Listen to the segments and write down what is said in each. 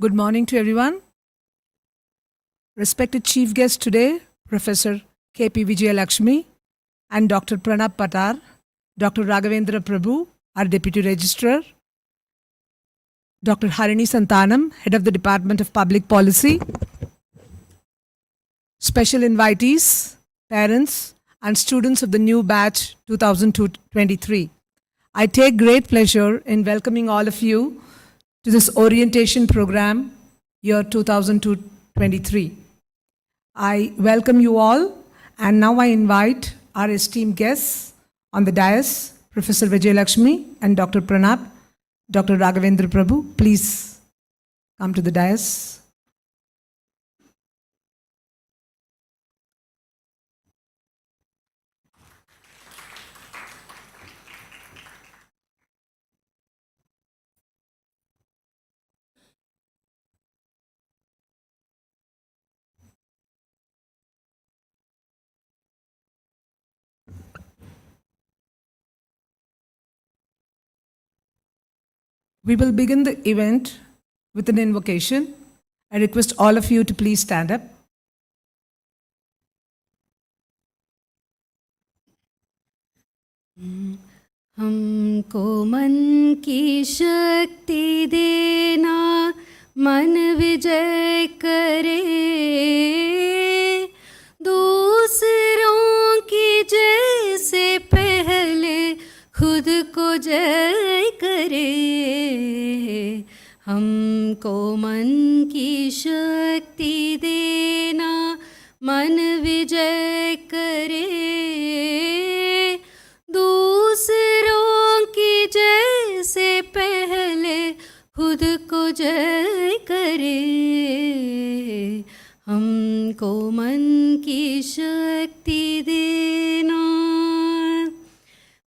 Good morning to everyone. Respected chief guest today, Professor K.P. Vijayalakshmi and Dr. Pranab Patar, Dr. Raghavendra Prabhu, our Deputy Registrar, Dr. Harini Santanam, Head of the Department of Public Policy, special invitees, parents, and students of the new batch 2023. I take great pleasure in welcoming all of you to this orientation program, year 2023. I welcome you all, and now I invite our esteemed guests on the dais, Professor Vijayalakshmi and Dr. Pranab, Dr. Raghavendra Prabhu. Please come to the dais. We will begin the event with an invocation. I request all of you to please stand up. हमको मन की शक्ति देना, मन विजय करे, दूसरों की जय से पहले खुद को जय करे। हमको मन की शक्ति देना, मन विजय करे, दूसरों की जय से पहले खुद को जय करे। हमको मन की शक्ति देना,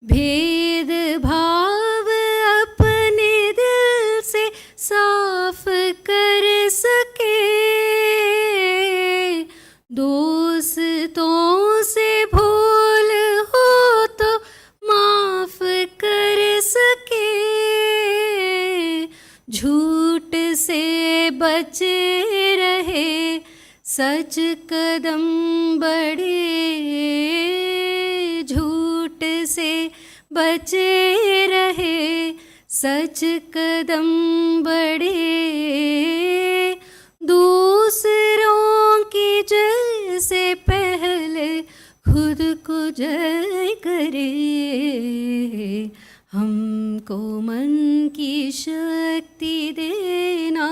भेद भाव अपने दिल से साफ कर सके, दोस्तों से भूल हो तो माफ कर सके, झूठ से बचे रहे, सच कदम बढ़े, झूठ से बचे रहे, सच कदम बढ़े, दूसरों की जय से पहले खुद को जय करे। हमको मन की शक्ति देना,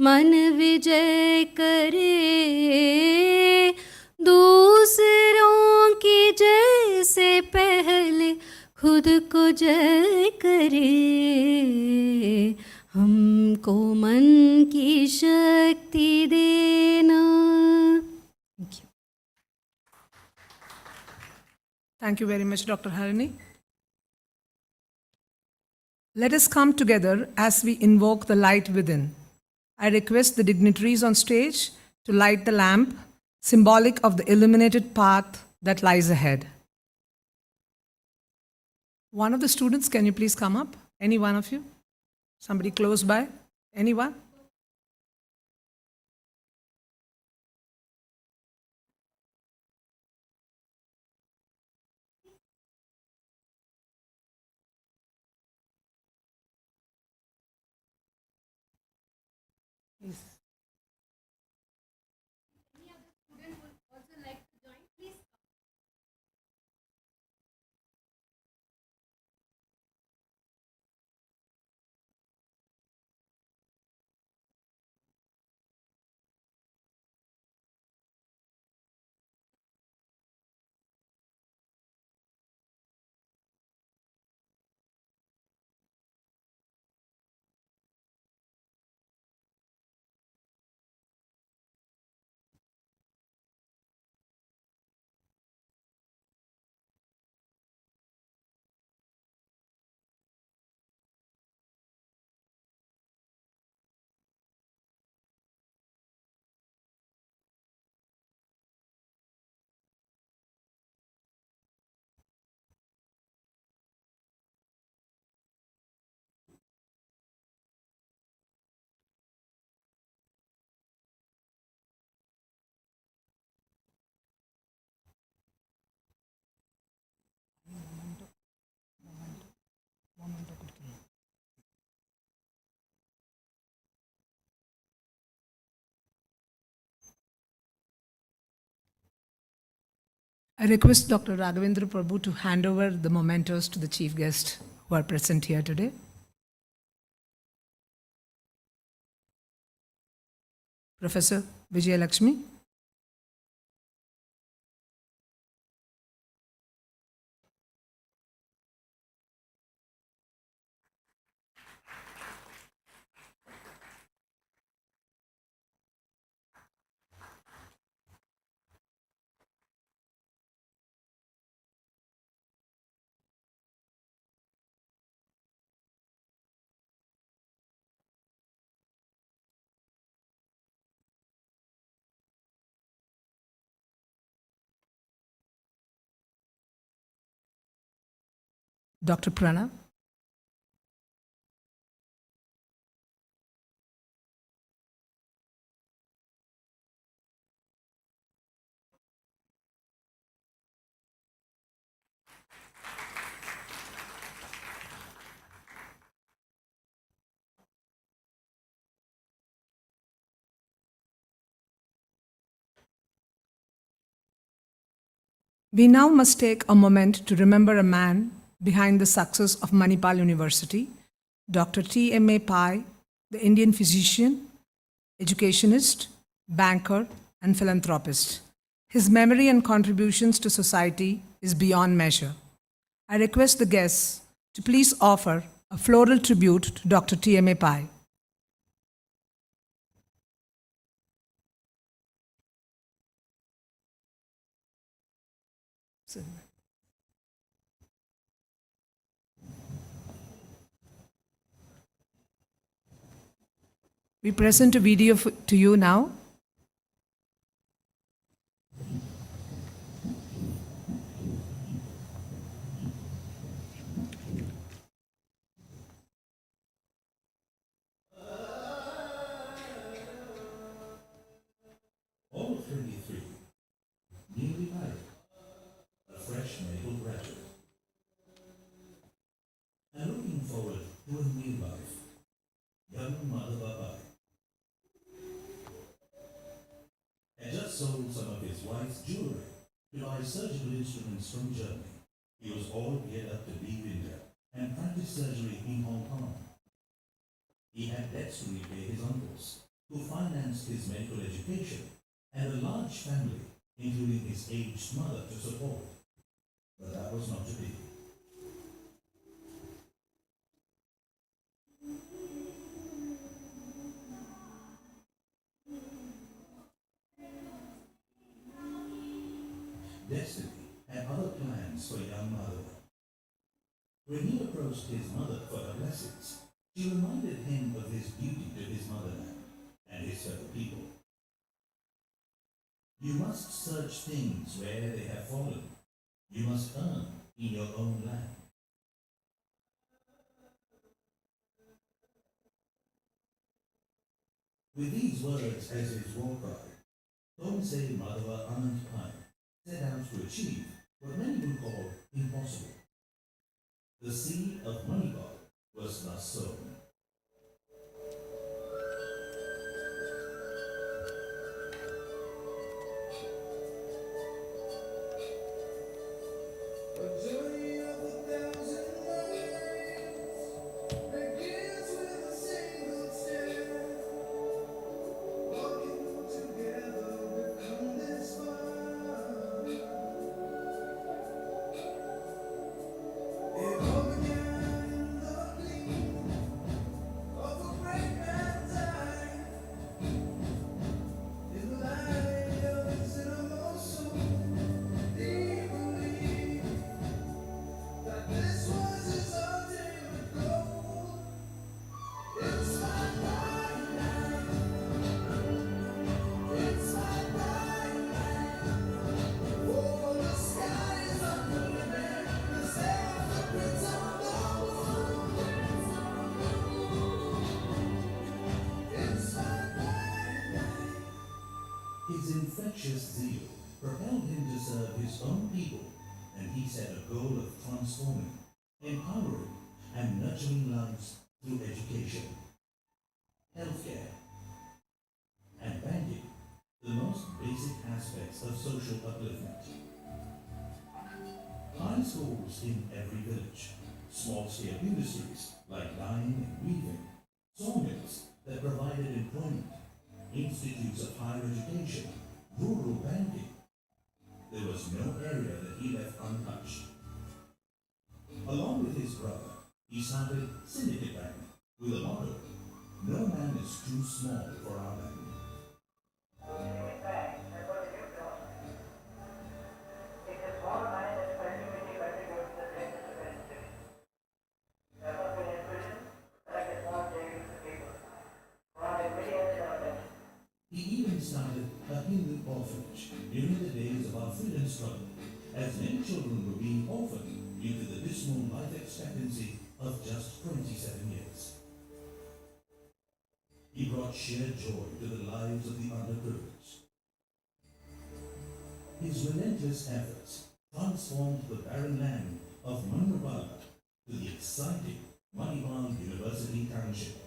मन विजय करे, दूसरों की जय से पहले खुद को जय करे। हमको मन की शक्ति देना। Thank you. Thank you very much, Dr. Harini. Let us come together as we invoke the light within. I request the dignitaries on stage to light the lamp, symbolic of the illuminated path that lies ahead. One of the students, can you please come up? Any one of you? Somebody close by? Anyone? Yes. I request Dr. Raghavendra Prabhu to hand over the mementos to the chief guests who are present here today. Professor Vijay Lakshmi. Dr. Pranav. We now must take a moment to remember a man behind the success of Manipal University, Dr. T.M.A. Pai, the Indian physician, educationist, banker, and philanthropist. His memory and contributions to society is beyond measure. I request the guests to please offer a floral tribute to Dr. T.M.A. Pai. We present a video to you now. All of 23, newly married, a fresh medical graduate, and looking forward to a new life, young Mother Babai had just sold some of his wife's jewelry to buy surgical instruments from Germany. He was all geared up to leave India and practice surgery in Hong Kong. He had debts to repay his uncles, who financed his medical education, and a large family, including his aged mother, to support. But that was not to be. Destiny had other plans for young Madhava. When he approached his mother for her blessings, she reminded him of his duty to his motherland and his fellow people. You must search things where they have fallen. You must earn in your own land. With these words as his war cry, Tomse Madhava Anand Pai set out to achieve what many would call impossible. The seed of Manipal was thus sown. A journey of 1,000 miles begins with a single step. Walking together we've come this far. It all began in the gleam of a great man's eye. In the light of his innermost soul, he believed that this was his ultimate goal. It's my bright light. It's my bright light. Oh, the sky is not the limit. The stars are prints on the wall. It's my bright light. His infectious zeal propelled him to serve his own people, and he set a goal of transforming, empowering, and nurturing lives through education, healthcare, and banking, the most basic aspects of social upliftment. Rice schools in every village, small-scale industries like dyeing and weaving, sawmills that provided employment, institutes of higher education, rural banking. There was no area that he left untouched. Along with his brother, he started Syndicate Bank with a motto, "No man is too small for our bank." He even started a Hindu orphanage during the days of our freedom struggle, as many children were being orphaned due to the dismal life expectancy of just 27 years. He brought sheer joy to the lives of the underprivileged. His relentless efforts transformed the barren land of Manupala to the exciting Manipal University Township.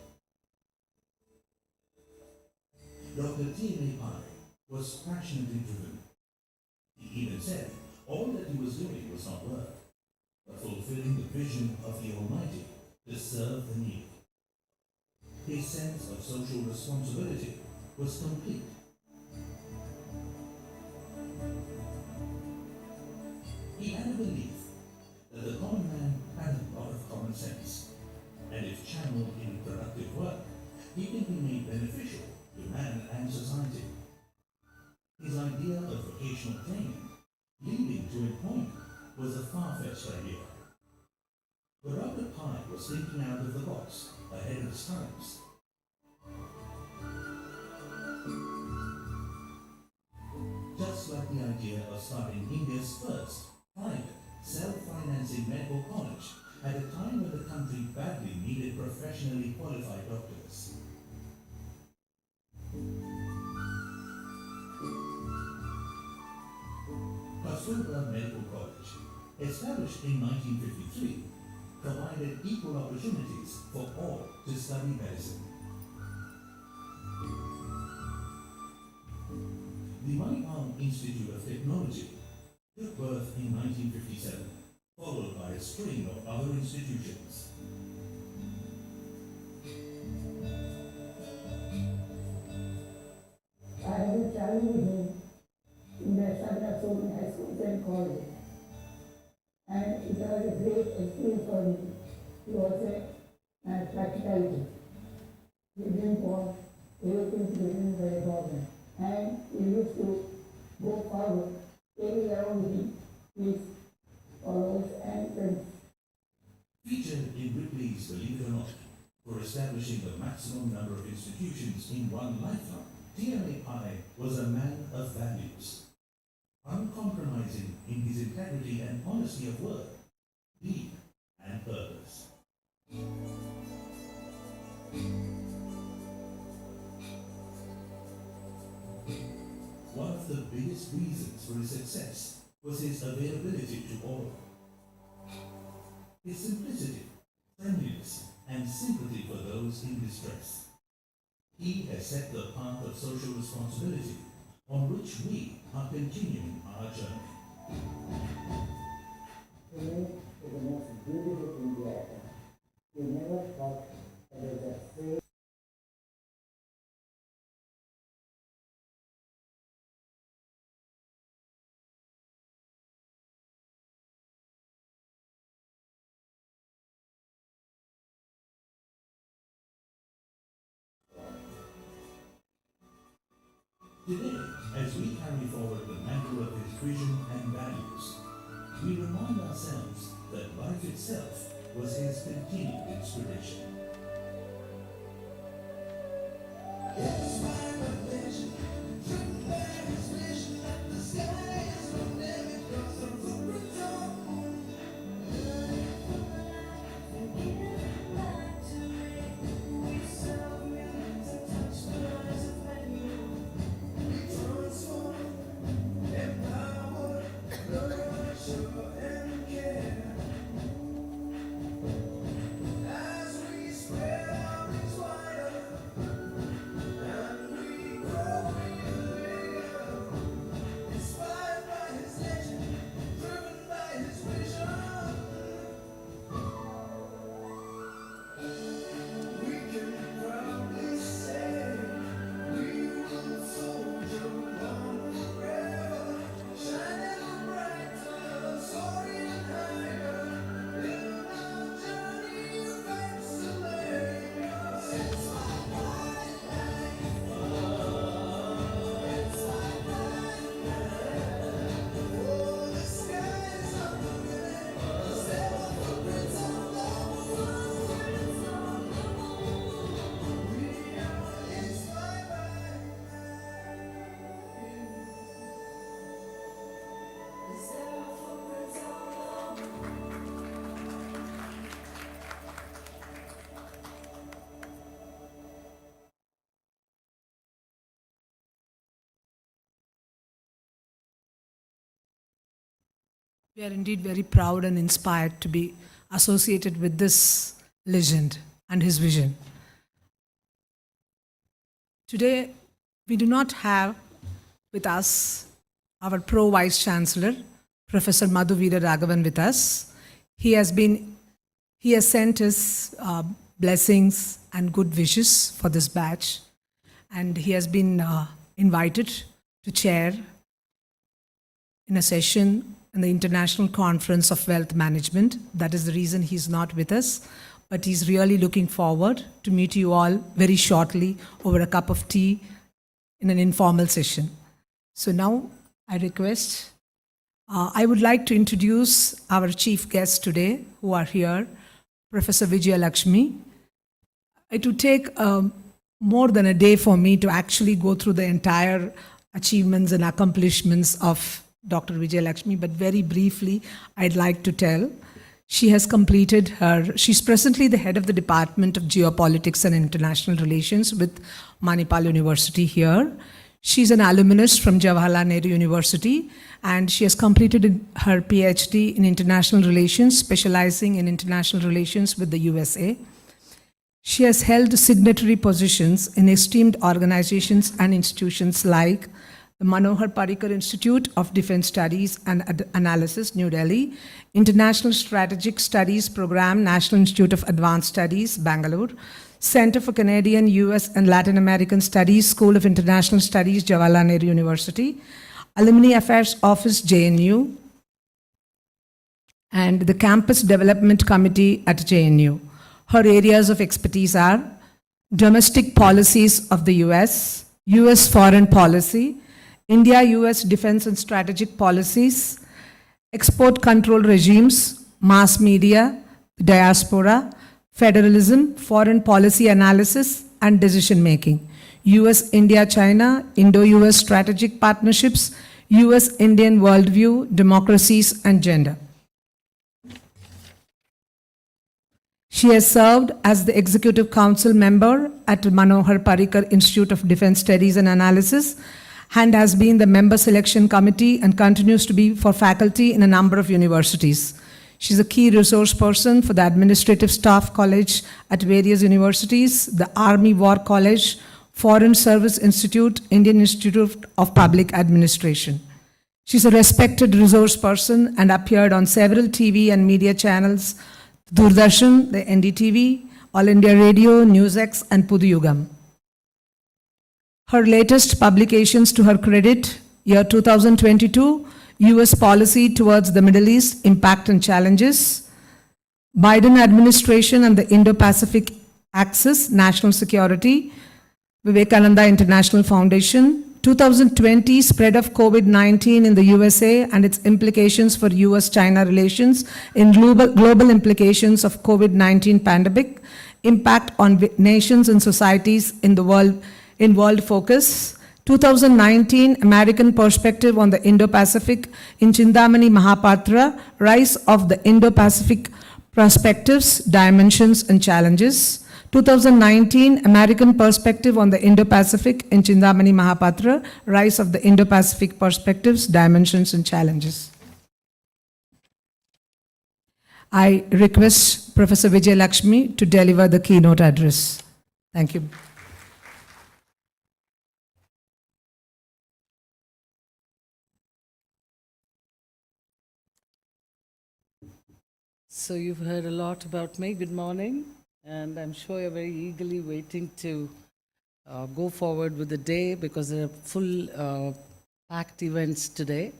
Dr. T.M.A. Pai was passionately driven. He even said all that he was doing was not work, but fulfilling the vision of the Almighty to serve the needy. His sense of social responsibility was complete. He had a belief that the common man had a lot of common sense, and if channeled in productive work, he can be made beneficial to man and society. His idea of vocational training leading to employment was a far-fetched idea. But Dr. Pai was thinking out of the box, ahead of his times. Just like the idea of starting India's first private, self-financing medical college at a time when the country badly needed professionally qualified doctors. Kasturba Medical College, established in 1953, provided equal opportunities for all to study medicine. The Manipal Institute of Technology took birth in 1957, followed by a string of other institutions. I have been traveling with him in the Santa Soul High School and college. And it was a great experience for me. He was a practicality. He didn't want everything to be done by a problem. And he used to go forward, taking around with him his followers and friends. Featured in Ripley's Believe It or Not, for establishing the maximum number of institutions in one lifetime, T.M.A. Pai was a man of values, uncompromising in his integrity and honesty of word, deed, and purpose. One of the biggest reasons for his success was his availability to all. His simplicity, friendliness, and sympathy for those in distress. He has set the path of social responsibility on which we are continuing our journey. To me, it's the most beautiful India ever. You never thought that it was a phrase. Today, as we carry forward the mantle of his vision and values, we remind ourselves that life itself was his continued inspiration. We are indeed very proud and inspired to be associated with this legend and his vision. Today, we do not have with us our Pro Vice Chancellor, Professor Madhu Veera Raghavan, with us. He has sent his blessings and good wishes for this batch, and he has been invited to chair in a session in the International Conference of Wealth Management. That is the reason he's not with us, but he's really looking forward to meet you all very shortly over a cup of tea in an informal session. So now I request, I would like to introduce our chief guests today who are here, Professor Vijaya Lakshmi. It would take more than a day for me to actually go through the entire achievements and accomplishments of Dr. Vijaya Lakshmi, but very briefly, I'd like to tell. She's presently the head of the Department of Geopolitics and International Relations with Manipal University here. She's an alumnus from Jawaharlal Nehru University, and she has completed her PhD in International Relations, specializing in international relations with the USA. She has held signatory positions in esteemed organizations and institutions like the Manohar Parrikar Institute of Defense Studies and Analysis, New Delhi, International Strategic Studies Program, National Institute of Advanced Studies, Bangalore, Center for Canadian, US, and Latin American Studies, School of International Studies, Jawaharlal Nehru University, Alumni Affairs Office, JNU, and the Campus Development Committee at JNU. Her areas of expertise are domestic policies of the US, US foreign policy, India-US defense and strategic policies, export control regimes, mass media, diaspora, federalism, foreign policy analysis, and decision making, US, India, China, Indo-US strategic partnerships, US, Indian worldview, democracies, and gender. She has served as the Executive Council member at Manohar Parrikar Institute of Defense Studies and Analysis, and has been the member selection committee and continues to be for faculty in a number of universities. She's a key resource person for the Administrative Staff College at various universities, the Army War College, Foreign Service Institute, Indian Institute of Public Administration. She's a respected resource person and appeared on several TV and media channels, Doordarshan, the NDTV, All India Radio, NewsX, and Puduyugam. Her latest publications to her credit, year 2022, US Policy Towards the Middle East, Impact and Challenges, Biden Administration and the Indo-Pacific Axis, National Security, Vivekananda International Foundation, 2020 Spread of COVID-19 in the USA and its implications for US-China relations in global implications of COVID-19 pandemic, Impact on Nations and Societies in the World in World Focus, 2019 American Perspective on the Indo-Pacific in Chindamani Mahapatra, Rise of the Indo-Pacific Perspectives, Dimensions and Challenges, 2019 American Perspective on the Indo-Pacific in Chindamani Mahapatra, Rise of the Indo-Pacific Perspectives, Dimensions and Challenges. I request Professor Vijaya Lakshmi to deliver the keynote address. Thank you. So you've heard a lot about me. Good morning. And I'm sure you're very eagerly waiting to go forward with the day because there are full packed events today.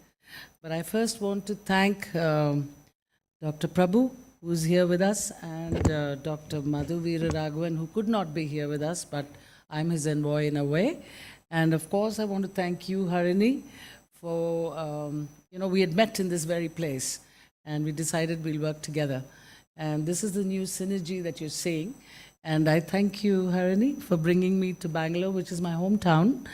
But I first want to thank Dr. Prabhu, who's here with us, and Dr. Madhu Veera Raghavan, who could not be here with us, but I'm his envoy in a way. And of course, I want to thank you, Harini, for, we had met in this very place. And we decided we'll work together. And this is the new synergy that you're seeing. And I thank you, Harini, for bringing me to Bangalore, which is my hometown.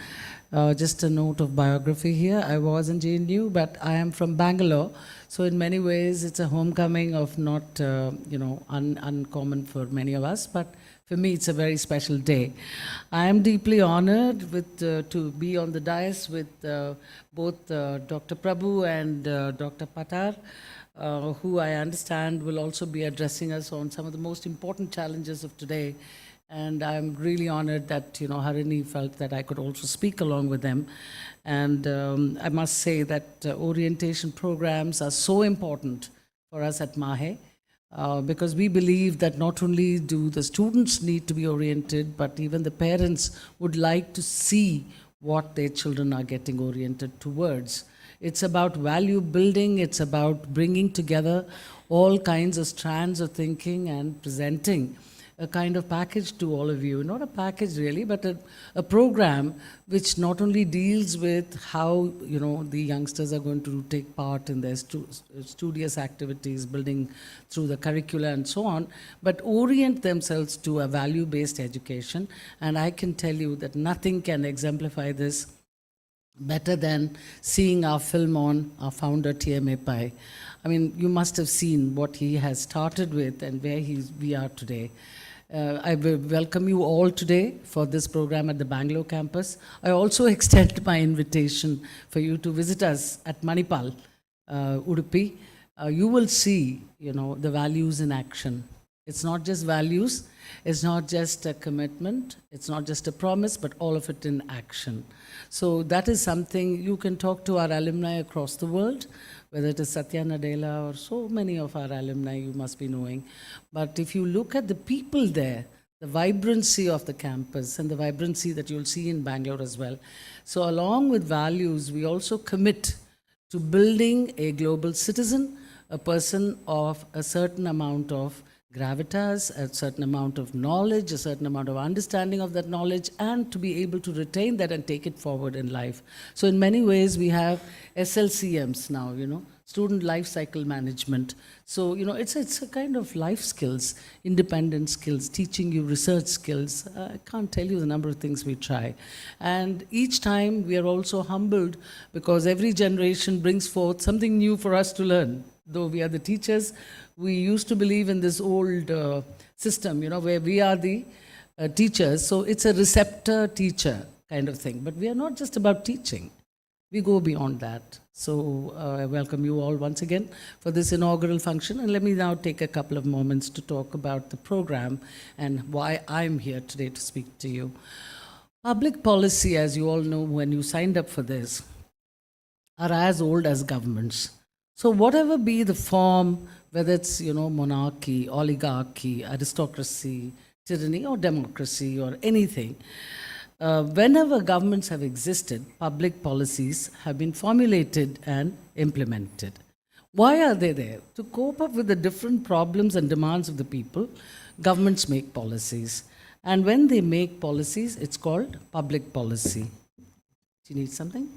Just a note of biography here. I was in JNU, but I am from Bangalore. So in many ways, it's a homecoming of not, uncommon for many of us, but for me, it's a very special day. I am deeply honored to be on the dais with both Dr. Prabhu and Dr. Patar, who I understand will also be addressing us on some of the most important challenges of today. And I'm really honored that, Harini felt that I could also speak along with them. And I must say that orientation programs are so important for us at Mahe, because we believe that not only do the students need to be oriented, but even the parents would like to see what their children are getting oriented towards. It's about value building, it's about bringing together all kinds of strands of thinking and presenting a kind of package to all of you. Not a package really, but a program which not only deals with how, the youngsters are going to take part in their studious activities, building through the curricula and so on, but orient themselves to a value-based education. And I can tell you that nothing can exemplify this better than seeing our film on our founder TMA Pai. I mean, you must have seen what he has started with and where we are today. I will welcome you all today for this program at the Bangalore campus. I also extend my invitation for you to visit us at Manipal, Udupi. You will see, the values in action. It's not just values, it's not just a commitment, it's not just a promise, but all of it in action. So that is something you can talk to our alumni across the world, whether it is Satya Nadella or so many of our alumni you must be knowing. But if you look at the people there, the vibrancy of the campus and the vibrancy that you'll see in Bangalore as well. So along with values, we also commit to building a global citizen, a person of a certain amount of gravitas, a certain amount of knowledge, a certain amount of understanding of that knowledge, and to be able to retain that and take it forward in life. So in many ways, we have SLCMs now, student life cycle management. So, it's a kind of life skills, independent skills, teaching you research skills. I can't tell you the number of things we try. And each time we are also humbled because every generation brings forth something new for us to learn. Though we are the teachers, we used to believe in this old system, where we are the teachers. So it's a receptor-teacher kind of thing. But we are not just about teaching. We go beyond that. So I welcome you all once again for this inaugural function. And let me now take a couple of moments to talk about the program and why I'm here today to speak to you. Public policy, as you all know, when you signed up for this, are as old as governments. So whatever be the form, whether it's, monarchy, oligarchy, aristocracy, tyranny, or democracy, or anything, whenever governments have existed, public policies have been formulated and implemented. Why are they there? To cope up with the different problems and demands of the people, governments make policies. And when they make policies, it's called public policy. Do you need something?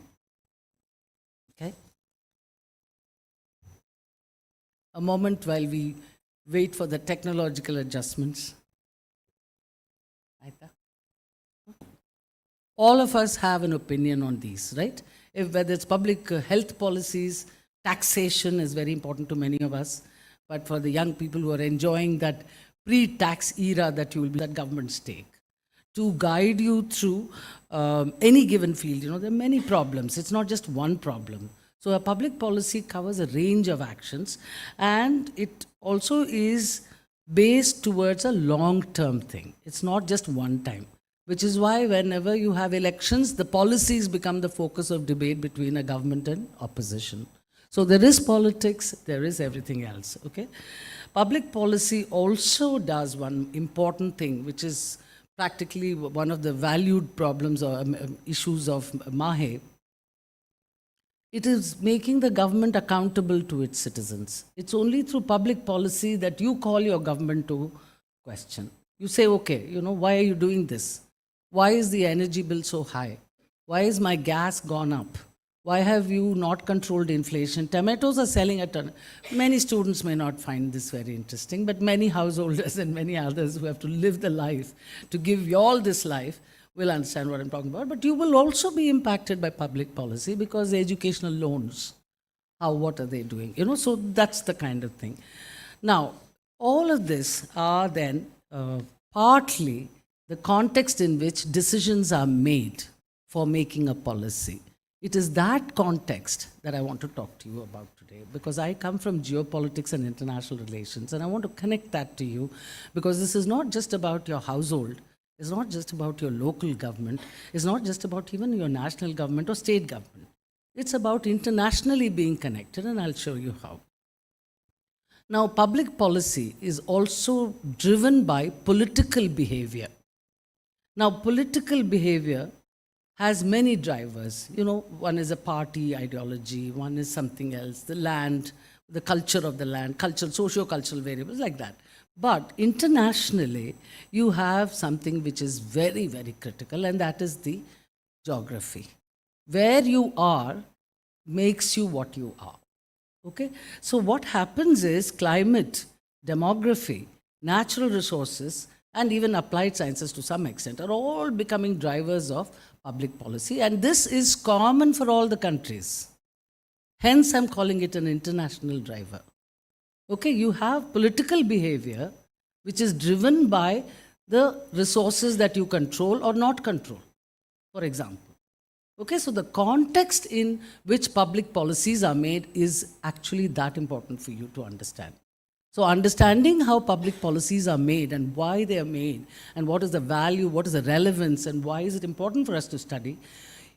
Okay. A moment while we wait for the technological adjustments. Aita? All of us have an opinion on these, right? Whether it's public health policies, taxation is very important to many of us. But for the young people who are enjoying that pre-tax era that governments take to guide you through any given field, there are many problems. It's not just one problem. So a public policy covers a range of actions, and it also is based towards a long-term thing. It's not just one time, which is why whenever you have elections, the policies become the focus of debate between a government and opposition. So there is politics, there is everything else, okay? Public policy also does one important thing, which is practically one of the valued problems or issues of Mahe. It is making the government accountable to its citizens. It's only through public policy that you call your government to question. You say, okay, why are you doing this? Why is the energy bill so high? Why is my gas gone up? Why have you not controlled inflation? Tomatoes are selling at a... Many students may not find this very interesting, but many householders and many others who have to live the life, to give you all this life, will understand what I'm talking about. But you will also be impacted by public policy because the educational loans, what are they doing? So that's the kind of thing. Now, all of this are then partly the context in which decisions are made for making a policy. It is that context that I want to talk to you about today because I come from geopolitics and international relations, and I want to connect that to you because this is not just about your household, it's not just about your local government, it's not just about even your national government or state government. It's about internationally being connected, and I'll show you how. Now, public policy is also driven by political behavior. Now, political behavior has many drivers. One is a party ideology, one is something else, the land, the culture of the land, socio-cultural variables like that. But internationally, you have something which is very, very critical, and that is the geography. Where you are makes you what you are. Okay? So what happens is climate, demography, natural resources, and even applied sciences to some extent are all becoming drivers of public policy, and this is common for all the countries. Hence, I'm calling it an international driver. Okay, you have political behavior which is driven by the resources that you control or not control, for example. Okay, so the context in which public policies are made is actually that important for you to understand. So understanding how public policies are made and why they are made and what is the value, what is the relevance, and why is it important for us to study,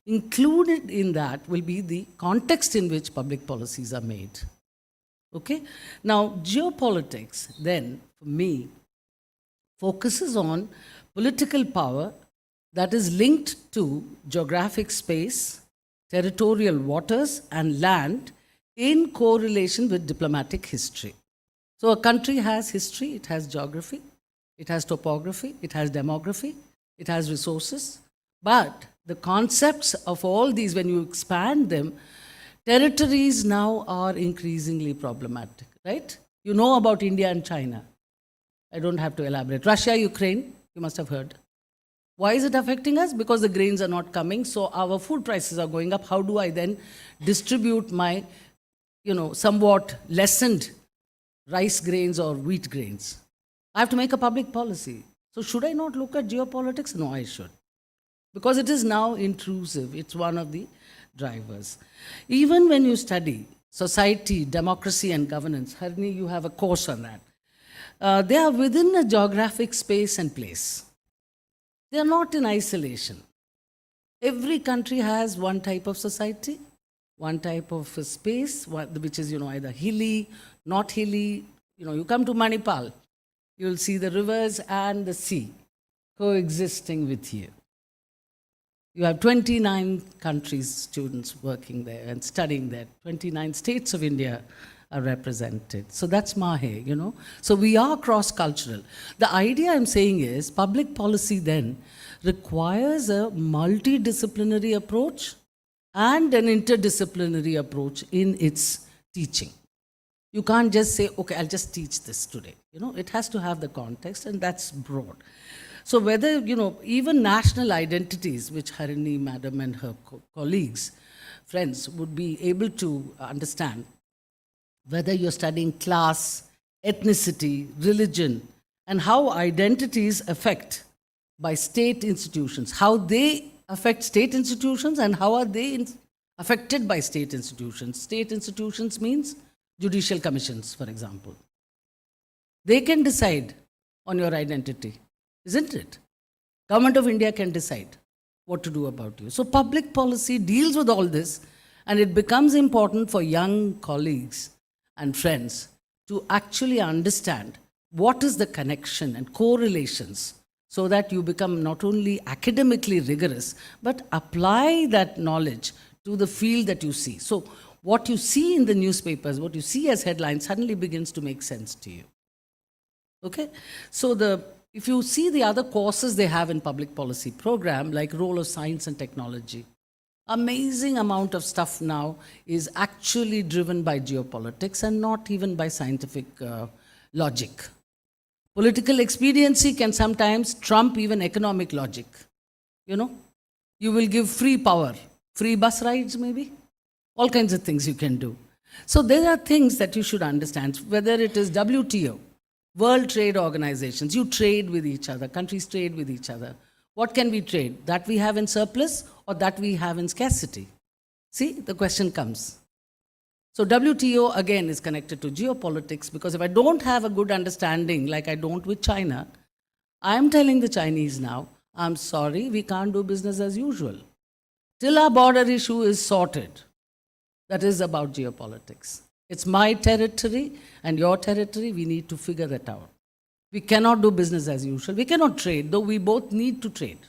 included in that will be the context in which public policies are made. Okay? Now, geopolitics then, for me, focuses on political power that is linked to geographic space, territorial waters, and land in correlation with diplomatic history. So a country has history, it has geography, it has topography, it has demography, it has resources. But the concepts of all these, when you expand them, territories now are increasingly problematic, right? You know about India and China. I don't have to elaborate. Russia, Ukraine, you must have heard. Why is it affecting us? Because the grains are not coming, so our food prices are going up. How do I then distribute my, somewhat lessened rice grains or wheat grains? I have to make a public policy. So should I not look at geopolitics? No, I should. Because it is now intrusive. It's one of the drivers. Even when you study society, democracy, and governance, Harini, you have a course on that. They are within a geographic space and place. They are not in isolation. Every country has one type of society, one type of space, which is, either hilly, not hilly. You come to Manipal, you'll see the rivers and the sea coexisting with you. You have 29 countries, students working there and studying there. 29 states of India are represented. So that's Mahe, So we are cross-cultural. The idea I'm saying is public policy then requires a multidisciplinary approach and an interdisciplinary approach in its teaching. You can't just say, okay, I'll just teach this today. It has to have the context, and that's broad. So whether, even national identities, which Harini, madam, and her colleagues, friends, would be able to understand, whether you're studying class, ethnicity, religion, and how identities affect by state institutions, how they affect state institutions and how are they affected by state institutions. State institutions means judicial commissions, for example. They can decide on your identity, isn't it? Government of India can decide what to do about you. So public policy deals with all this, and it becomes important for young colleagues and friends to actually understand what is the connection and correlations so that you become not only academically rigorous, but apply that knowledge to the field that you see. So what you see in the newspapers, what you see as headlines suddenly begins to make sense to you. Okay? So if you see the other courses they have in public policy program, like role of science and technology, amazing amount of stuff now is actually driven by geopolitics and not even by scientific logic. Political expediency can sometimes trump even economic logic. You know, you will give free power, free bus rides, maybe, all kinds of things you can do. So there are things that you should understand, whether it is WTO, World Trade Organizations, you trade with each other, countries trade with each other. What can we trade? That we have in surplus or that we have in scarcity? See, the question comes. So WTO again is connected to geopolitics, because if I don't have a good understanding, like I don't with China, I'm telling the Chinese now, I'm sorry, we can't do business as usual. Till our border issue is sorted, that is about geopolitics. It's my territory and your territory, we need to figure that out. We cannot do business as usual. We cannot trade, though we both need to trade.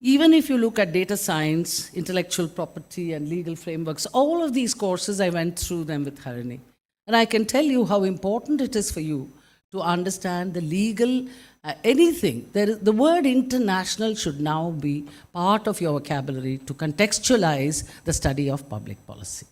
Even if you look at data science, intellectual property, and legal frameworks, all of these courses, I went through them with Harini. And I can tell you how important it is for you to understand the legal, anything. The word international should now be part of your vocabulary to contextualize the study of public policy.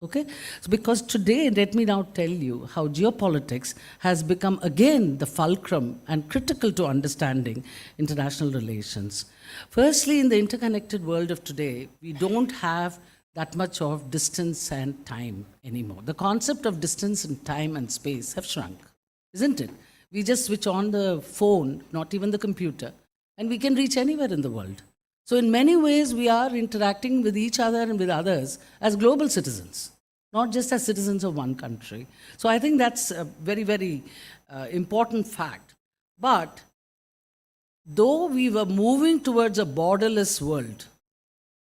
Okay? So because today, let me now tell you how geopolitics has become again the fulcrum and critical to understanding international relations. Firstly, in the interconnected world of today, we don't have that much of distance and time anymore. The concept of distance and time and space have shrunk, isn't it? We just switch on the phone, not even the computer, and we can reach anywhere in the world. So in many ways, we are interacting with each other and with others as global citizens, not just as citizens of one country. So I think that's a very, very important fact. But though we were moving towards a borderless world,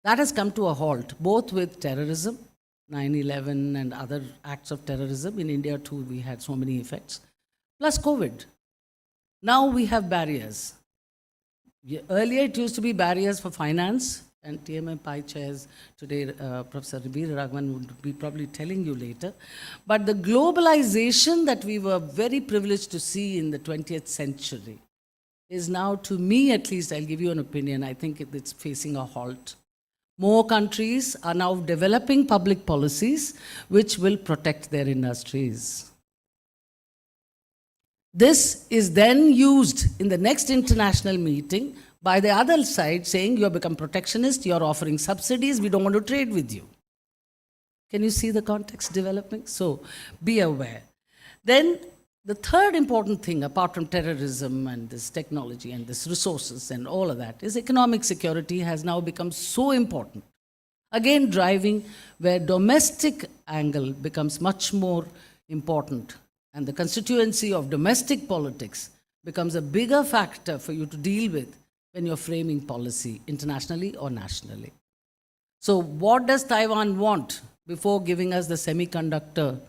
that has come to a halt, both with terrorism, 9/11 and other acts of terrorism. In India too, we had so many effects, plus COVID. Now we have barriers. Earlier, it used to be barriers for finance, and TMI chairs today, Professor Rabir Raghavan would be probably telling you later. But the globalization that we were very privileged to see in the 20th century is now, to me at least, I'll give you an opinion, I think it's facing a halt. More countries are now developing public policies which will protect their industries. This is then used in the next international meeting by the other side, saying you have become protectionist, you are offering subsidies, we don't want to trade with you. Can you see the context developing? So be aware. Then the third important thing, apart from terrorism and this technology and this resources and all of that, is economic security has now become so important. Again, driving where domestic angle becomes much more important, and the constituency of domestic politics becomes a bigger factor for you to deal with when you're framing policy internationally or nationally. So what does Taiwan want before giving us the semiconductor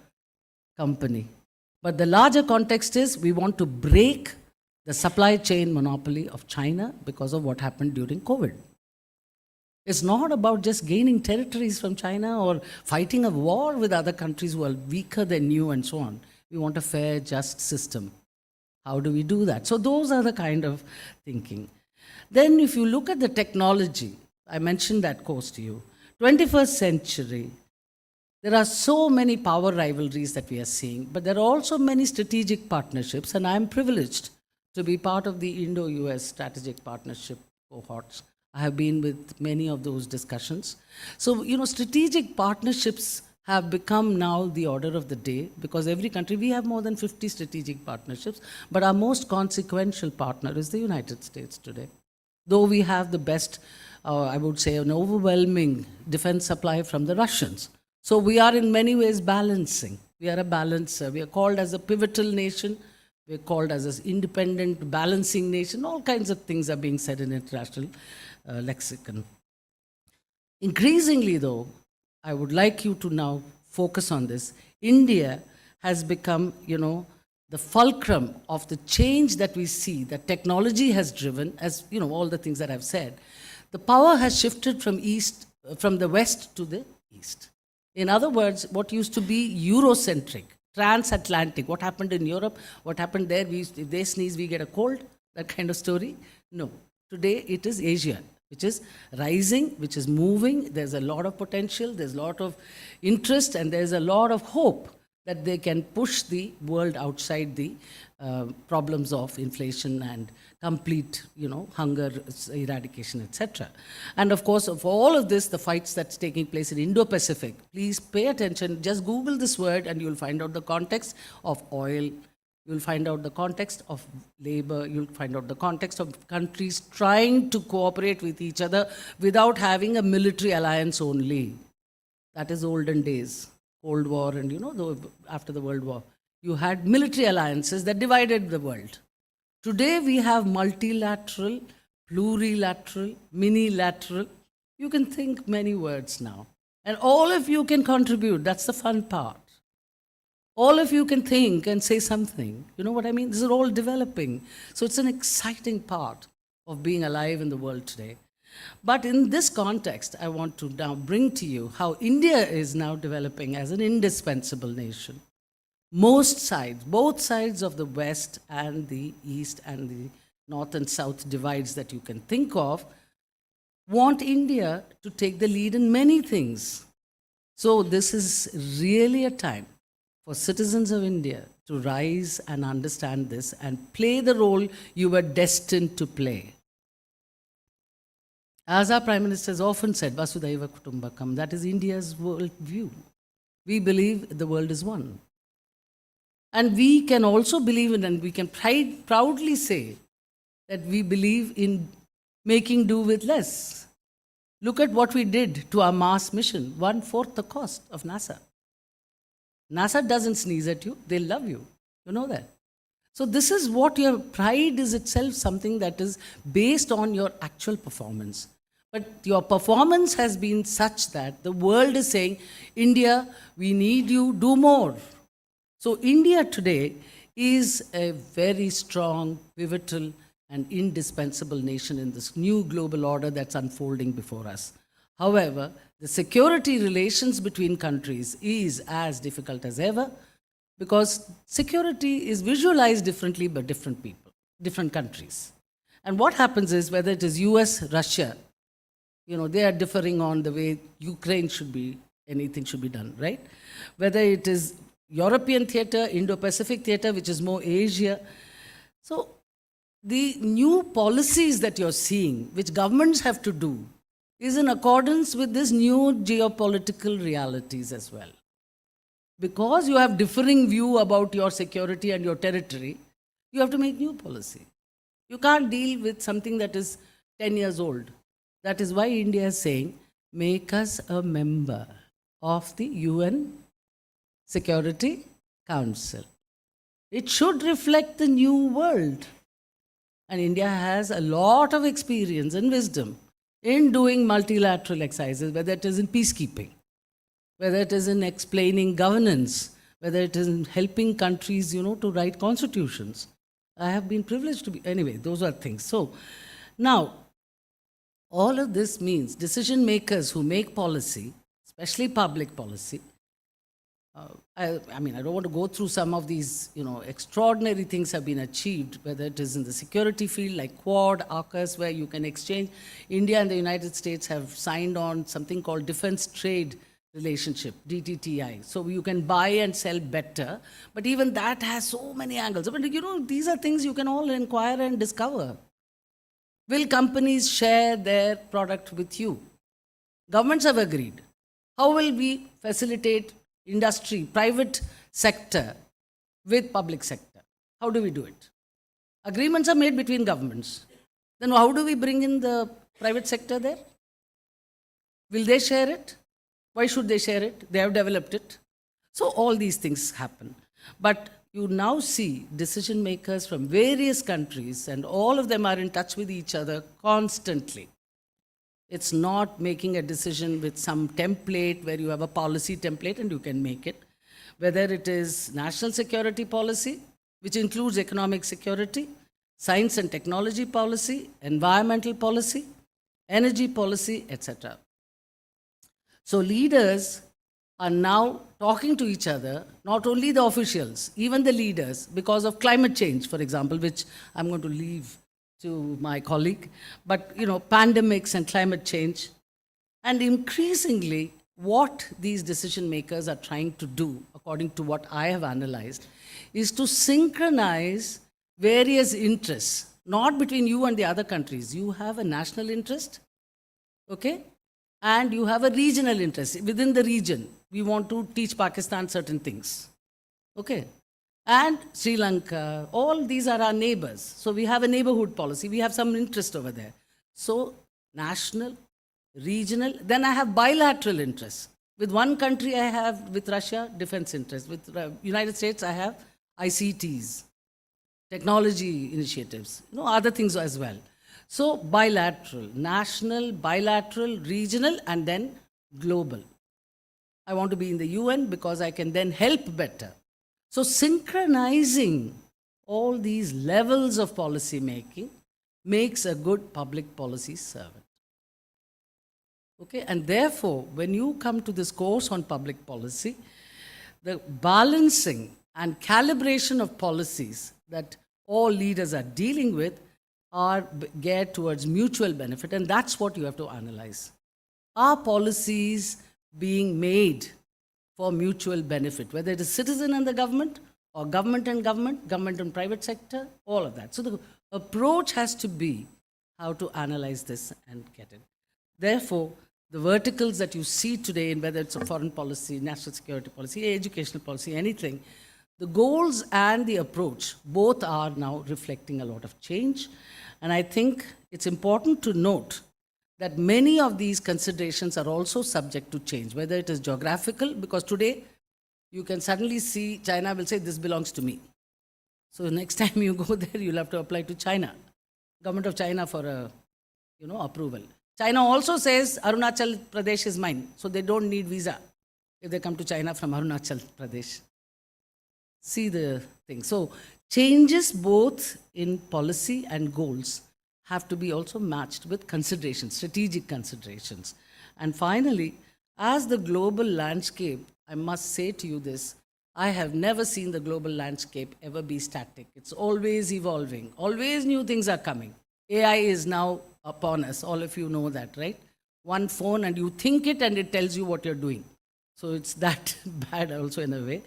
company? But the larger context is we want to break the supply chain monopoly of China because of what happened during COVID. It's not about just gaining territories from China or fighting a war with other countries who are weaker than you and so on. We want a fair, just system. How do we do that? So those are the kind of thinking. Then if you look at the technology, I mentioned that course to you, 21st century, there are so many power rivalries that we are seeing, but there are also many strategic partnerships, and I'm privileged to be part of the Indo-US strategic partnership cohorts. I have been with many of those discussions. So, strategic partnerships have become now the order of the day, because every country, we have more than 50 strategic partnerships, but our most consequential partner is the United States today. Though we have the best, I would say, an overwhelming defense supply from the Russians. So we are in many ways balancing. We are a balancer. We are called as a pivotal nation. We are called as an independent balancing nation. All kinds of things are being said in international lexicon. Increasingly, though, I would like you to now focus on this. India has become, the fulcrum of the change that we see, that technology has driven, as all the things that I've said. The power has shifted from the west to the east. In other words, what used to be Eurocentric, transatlantic, what happened in Europe, what happened there, if they sneeze, we get a cold, that kind of story. No. Today it is Asia, which is rising, which is moving. There's a lot of potential, there's a lot of interest, and there's a lot of hope that they can push the world outside the problems of inflation and complete, hunger eradication, etc. And of course, of all of this, the fights that's taking place in Indo-Pacific, please pay attention. Just Google this word and you'll find out the context of oil. You'll find out the context of labor. You'll find out the context of countries trying to cooperate with each other without having a military alliance only. That is olden days, Cold War, and after the World War. You had military alliances that divided the world. Today we have multilateral, plurilateral, minilateral. You can think many words now. And all of you can contribute. That's the fun part. All of you can think and say something. You know what I mean? This is all developing. So it's an exciting part of being alive in the world today. But in this context, I want to now bring to you how India is now developing as an indispensable nation. Most sides, both sides of the West and the East and the North and South divides that you can think of, want India to take the lead in many things. So this is really a time for citizens of India to rise and understand this and play the role you were destined to play. As our Prime Minister has often said, Vasudhaiva Kutumbakam, that is India's world view. We believe the world is one. And we can also believe in, and we can proudly say that we believe in making do with less. Look at what we did to our Mars mission, 1/4 the cost of NASA. NASA doesn't sneeze at you, they love you. You know that. So this is what your pride is itself, something that is based on your actual performance. But your performance has been such that the world is saying, India, we need you, do more. So India today is a very strong, pivotal, and indispensable nation in this new global order that's unfolding before us. However, the security relations between countries is as difficult as ever because security is visualized differently by different people, different countries. And what happens is, whether it is US, Russia, they are differing on the way Ukraine should be, anything should be done, right? Whether it is European theater, Indo-Pacific theater, which is more Asia. So the new policies that you're seeing, which governments have to do, is in accordance with this new geopolitical realities as well. Because you have differing view about your security and your territory, you have to make new policy. You can't deal with something that is 10 years old. That is why India is saying, make us a member of the UN Security Council. It should reflect the new world. And India has a lot of experience and wisdom in doing multilateral exercises, whether it is in peacekeeping, whether it is in explaining governance, whether it is in helping countries, to write constitutions. I have been privileged to be, anyway, those are things. So now, all of this means decision makers who make policy, especially public policy, I don't want to go through some of these, extraordinary things have been achieved, whether it is in the security field like Quad, AUKUS, where you can exchange. India and the United States have signed on something called Defense Trade Relationship, DTTI. So you can buy and sell better, but even that has so many angles. But these are things you can all inquire and discover. Will companies share their product with you? Governments have agreed. How will we facilitate industry, private sector with public sector? How do we do it? Agreements are made between governments. Then how do we bring in the private sector there? Will they share it? Why should they share it? They have developed it. So all these things happen. But you now see decision makers from various countries, and all of them are in touch with each other constantly. It's not making a decision with some template where you have a policy template and you can make it. Whether it is national security policy, which includes economic security, science and technology policy, environmental policy, energy policy, etc. So leaders are now talking to each other, not only the officials, even the leaders, because of climate change, for example, which I'm going to leave to my colleague, but pandemics and climate change, and increasingly what these decision makers are trying to do, according according to what I have analyzed, is to synchronize various interests, not between you and the other countries. You have a national interest, okay? And you have a regional interest. Within the region, we want to teach Pakistan certain things, okay? And Sri Lanka, all these are our neighbors. So we have a neighborhood policy. We have some interest over there. So national, regional, then I have bilateral interests. With one country, I have, with Russia, defense interests. With United States, I have ICTs, technology initiatives, other things as well. So bilateral, national, bilateral, regional, and then global. I want to be in the UN because I can then help better. So synchronizing all these levels of policy making makes a good public policy servant. Okay, and therefore, when you come to this course on public policy, the balancing and calibration of policies that all leaders are dealing with are geared towards mutual benefit, and that's what you have to analyze. Are policies being made for mutual benefit, whether it is citizen and the government, or government and government, government and private sector, all of that. So the approach has to be how to analyze this and get it. Therefore, the verticals that you see today, in whether it's a foreign policy, national security policy, educational policy, anything, the goals and the approach, both are now reflecting a lot of change. And I think it's important to note that many of these considerations are also subject to change, whether it is geographical, because today you can suddenly see China will say, this belongs to me. So next time you go there, you'll have to apply to China, government of China for a, approval. China also says Arunachal Pradesh is mine, so they don't need visa if they come to China from Arunachal Pradesh. See the thing. So changes both in policy and goals have to be also matched with considerations, strategic considerations. And finally, as the global landscape, I must say to you this, I have never seen the global landscape ever be static. It's always evolving. Always new things are coming. AI is now upon us. All of you know that, right? One phone and you think it and it tells you what you're doing. So it's that bad also in a way.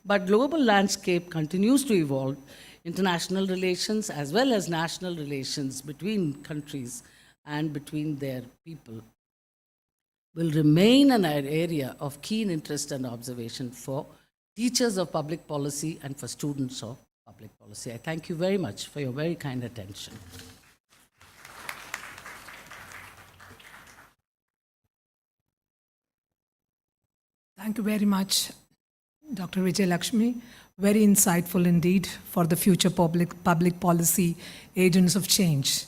But global landscape continues to evolve. International relations as well as national relations between countries and between their people will remain an area of keen interest and observation for teachers of public policy and for students of public policy. I thank you very much for your very kind attention. Thank you very much, Dr. Vijay Lakshmi. Very insightful indeed for the future public policy agents of change.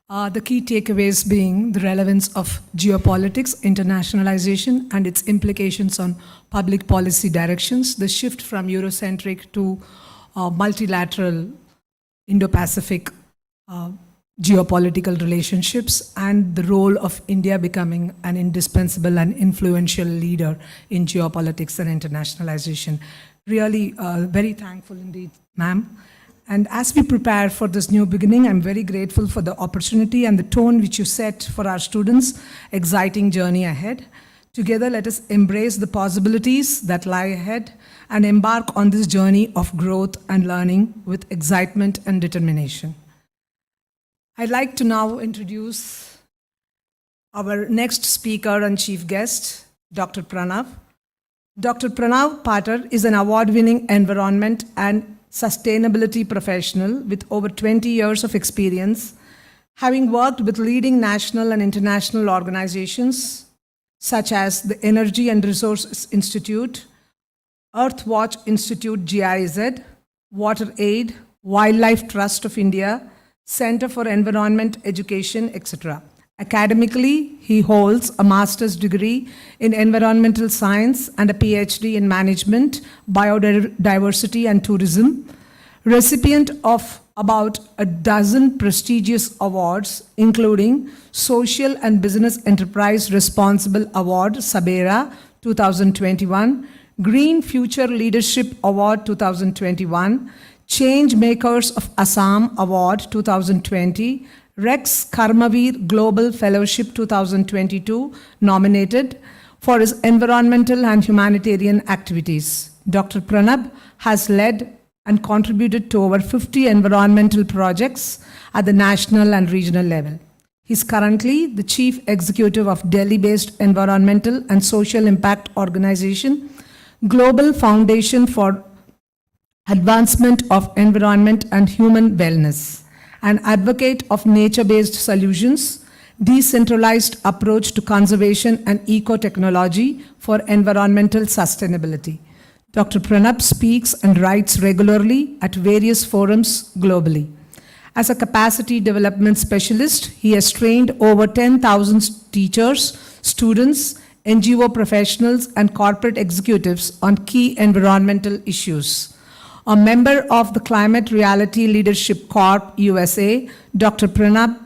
The key takeaways being the relevance of geopolitics, internationalization, and its implications on public policy directions, the shift from Eurocentric to multilateral Indo-Pacific geopolitical relationships, and the role of India becoming an indispensable and influential leader in geopolitics and internationalization. Really very thankful indeed, ma'am. And as we prepare for this new beginning, I'm very grateful for the opportunity and the tone which you set for our students' exciting journey ahead. Together, let us embrace the possibilities that lie ahead and embark on this journey of growth and learning with excitement and determination. I'd like to now introduce our next speaker and chief guest, Dr. Pranav. Dr. Pranav Patar is an award-winning environment and sustainability professional with over 20 years of experience, having worked with leading national and international organizations such as the Energy and Resources Institute, Earthwatch Institute GIZ, WaterAid, Wildlife Trust of India, Center for Environment Education, etc. Academically, he holds a master's degree in environmental science and a PhD in management, biodiversity and tourism. Recipient of about a dozen prestigious awards, including Social and Business Enterprise Responsible Award, Sabera, 2021, Green Future Leadership Award, 2021, Change Makers of Assam Award, 2020, Rex Karmavir Global Fellowship 2022, nominated for his environmental and humanitarian activities. Dr. Pranab has led and contributed to over 50 environmental projects at the national and regional level. He is currently the Chief Executive of Delhi-based environmental and social impact organization, Global Foundation for Advancement of Environment and Human Wellness, an advocate of nature-based solutions, decentralized approach to conservation and eco-technology for environmental sustainability. Dr. Pranab speaks and writes regularly at various forums globally. As a capacity development specialist, he has trained over 10,000 teachers, students, NGO professionals, and corporate executives on key environmental issues. A member of the Climate Reality Leadership Corp USA, Dr. Pranab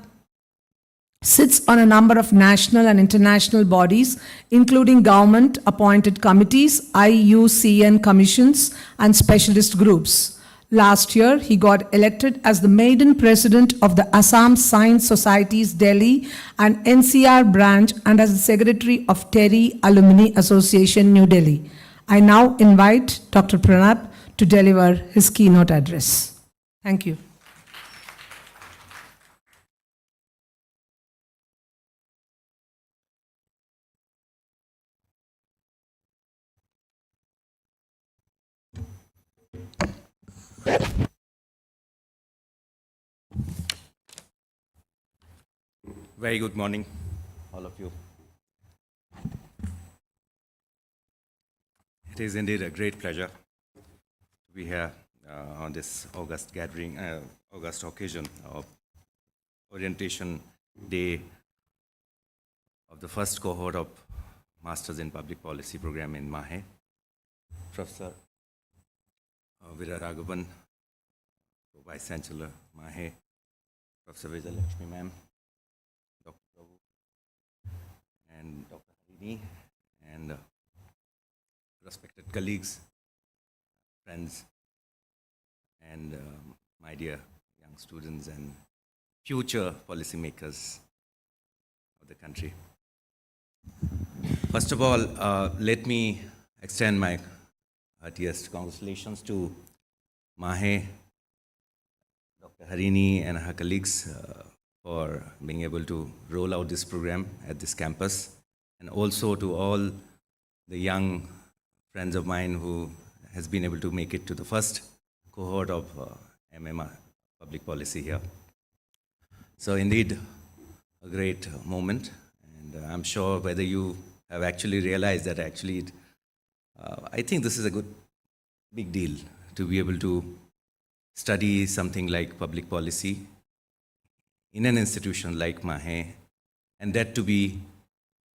sits on a number of national and international bodies, including government-appointed committees, IUCN commissions, and specialist groups. Last year, he got elected as the maiden president of the Assam Science Society's Delhi and NCR branch and as the secretary of TERI Alumni Association, New Delhi. I now invite Dr. Pranab to deliver his keynote address. Thank you. Very good morning, all of you. It is indeed a great pleasure to be here on this August gathering, August occasion of orientation day of the first cohort of Masters in Public Policy program in Mahe. Professor Veera Raghavan, Vice Chancellor Mahe, Professor Vijay Lakshmi ma'am, Dr. Prabhu, and Dr. Harini, and respected colleagues, friends, and my dear young students and future policymakers of the country. First of all, let me extend my heartiest congratulations to Mahe, Dr. Harini, and her colleagues for being able to roll out this program at this campus, and also to all the young friends of mine who has been able to make it to the first cohort of MMR public policy here. So indeed, a great moment, and I'm sure whether you have actually realized that actually, I think this is a good, big deal to be able to study something like public policy in an institution like Mahe, and that to be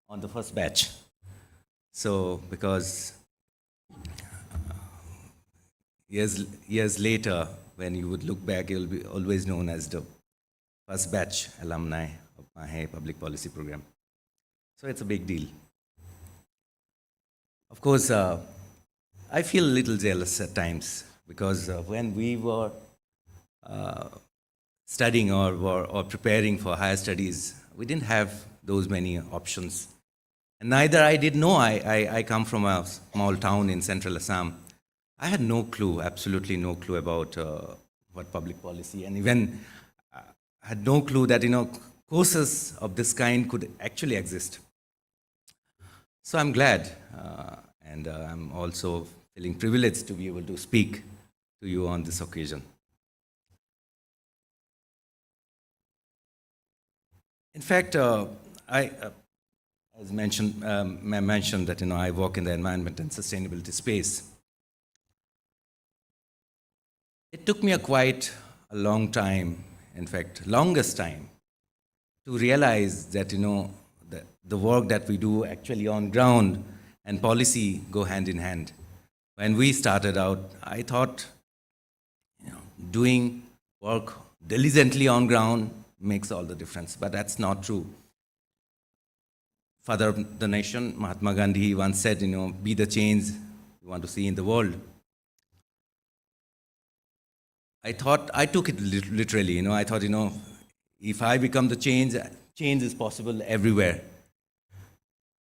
on the first batch. So, because years later, when you would look back, you'll be always known as the first batch alumni of Mahe Public Policy Program. So it's a big deal. Of course, I feel a little jealous at times because when we were studying or preparing for higher studies, we didn't have those many options. And neither I did know. I come from a small town in central Assam. I had no clue, absolutely no clue about what public policy, and even had no clue that courses of this kind could actually exist. So I'm glad, and I'm also feeling privileged to be able to speak to you on this occasion. In fact, I as mentioned, mentioned that I work in the environment and sustainability space. It took me quite a long time, in fact, longest time, to realize that the work that we do actually on ground and policy go hand in hand. When we started out, I thought doing work diligently on ground makes all the difference, but that's not true. Father of the nation, Mahatma Gandhi, once said, be the change you want to see in the world. I took it literally, I thought, if I become the change, change is possible everywhere.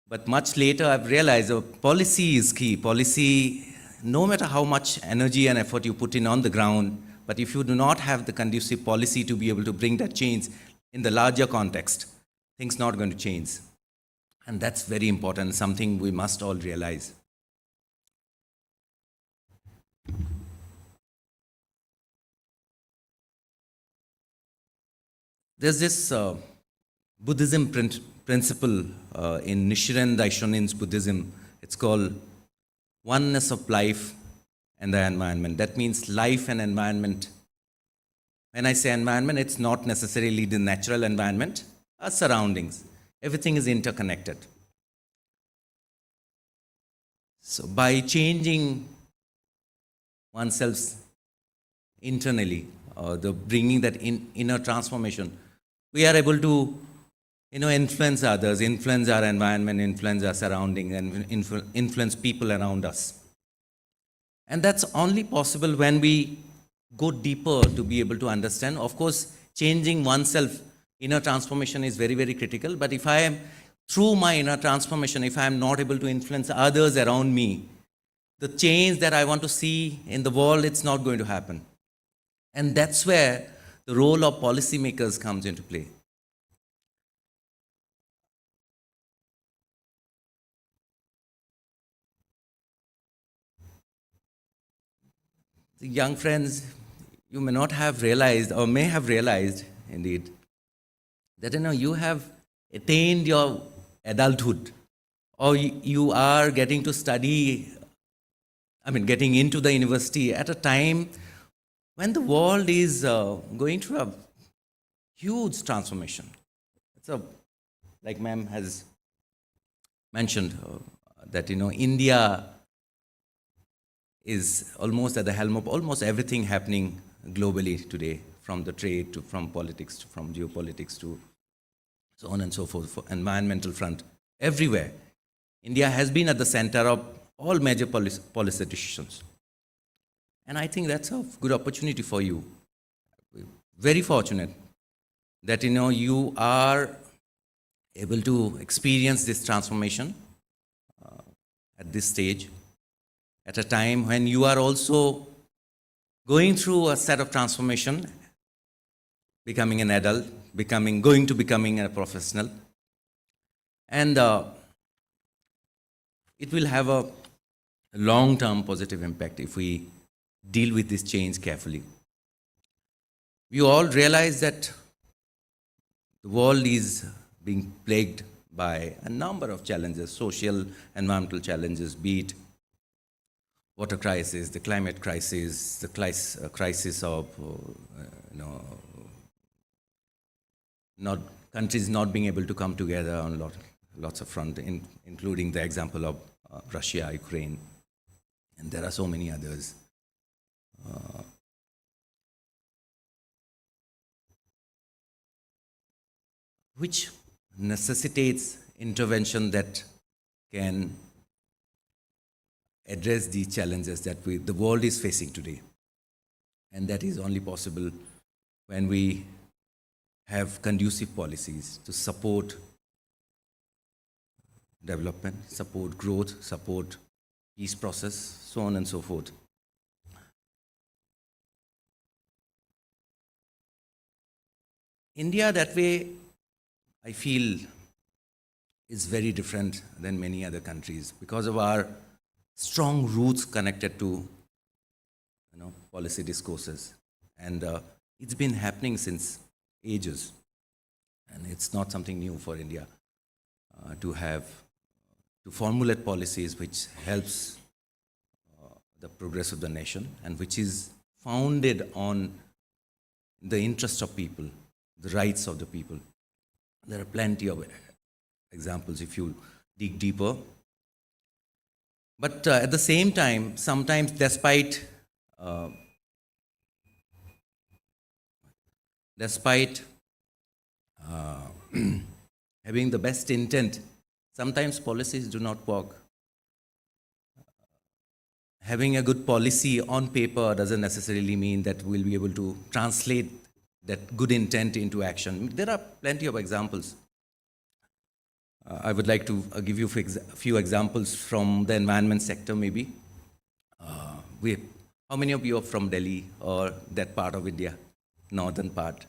But much later, I've realized policy is key. Policy no matter how much energy and effort you put in on the ground, but if you do not have the conducive policy to be able to bring that change in the larger context, things not going to change. And that's very important, something we must all realize. There's this Buddhism principle in Nichiren Daishonin's Buddhism. It's called oneness of life and the environment. That means life and environment. When I say environment, it's not necessarily the natural environment, our surroundings. Everything is interconnected. So by changing oneself internally, the bringing that inner transformation, we are able to influence others, influence our environment, influence our surroundings, and influence people around us. And that's only possible when we go deeper to be able to understand. Of course, changing oneself, inner transformation is very, very critical. But if I am, through my inner transformation, if I am not able to influence others around me, the change that I want to see in the world, it's not going to happen. And that's where the role of policymakers comes into play. The young friends, you may not have realized, or may have realized, indeed, that you have attained your adulthood, or you are getting to study, getting into the university at a time when the world is going through a huge transformation. Like ma'am has mentioned, that India is almost at the helm of almost everything happening globally today, from the trade to from politics to from geopolitics to so on and so forth, for environmental front, everywhere. India has been at the center of all major policy decisions. And I think that's a good opportunity for you. Very fortunate that you are able to experience this transformation at this stage, at a time when you are also going through a set of transformation, becoming an adult, going to becoming a professional. And it will have a long-term positive impact if we deal with this change carefully. We all realize that the world is being plagued by a number of challenges, social, environmental challenges, be it water crisis, the climate crisis, the crisis of not countries not being able to come together on lots of fronts, including the example of Russia, Ukraine, and there are so many others. Which necessitates intervention that can address these challenges that the world is facing today. And that is only possible when we have conducive policies to support development, support growth, support peace process, so on and so forth. India, that way, I feel, is very different than many other countries because of our strong roots connected to policy discourses. And it's been happening since ages. And it's not something new for India to formulate policies which helps the progress of the nation and which is founded on the interest of people, the rights of the people. There are plenty of examples if you dig deeper. But at the same time, sometimes despite having the best intent, sometimes policies do not work. Having a good policy on paper doesn't necessarily mean that we'll be able to translate that good intent into action. There are plenty of examples. I would like to give you a few examples from the environment sector maybe. we, how many of you are from Delhi or that part of India, northern part?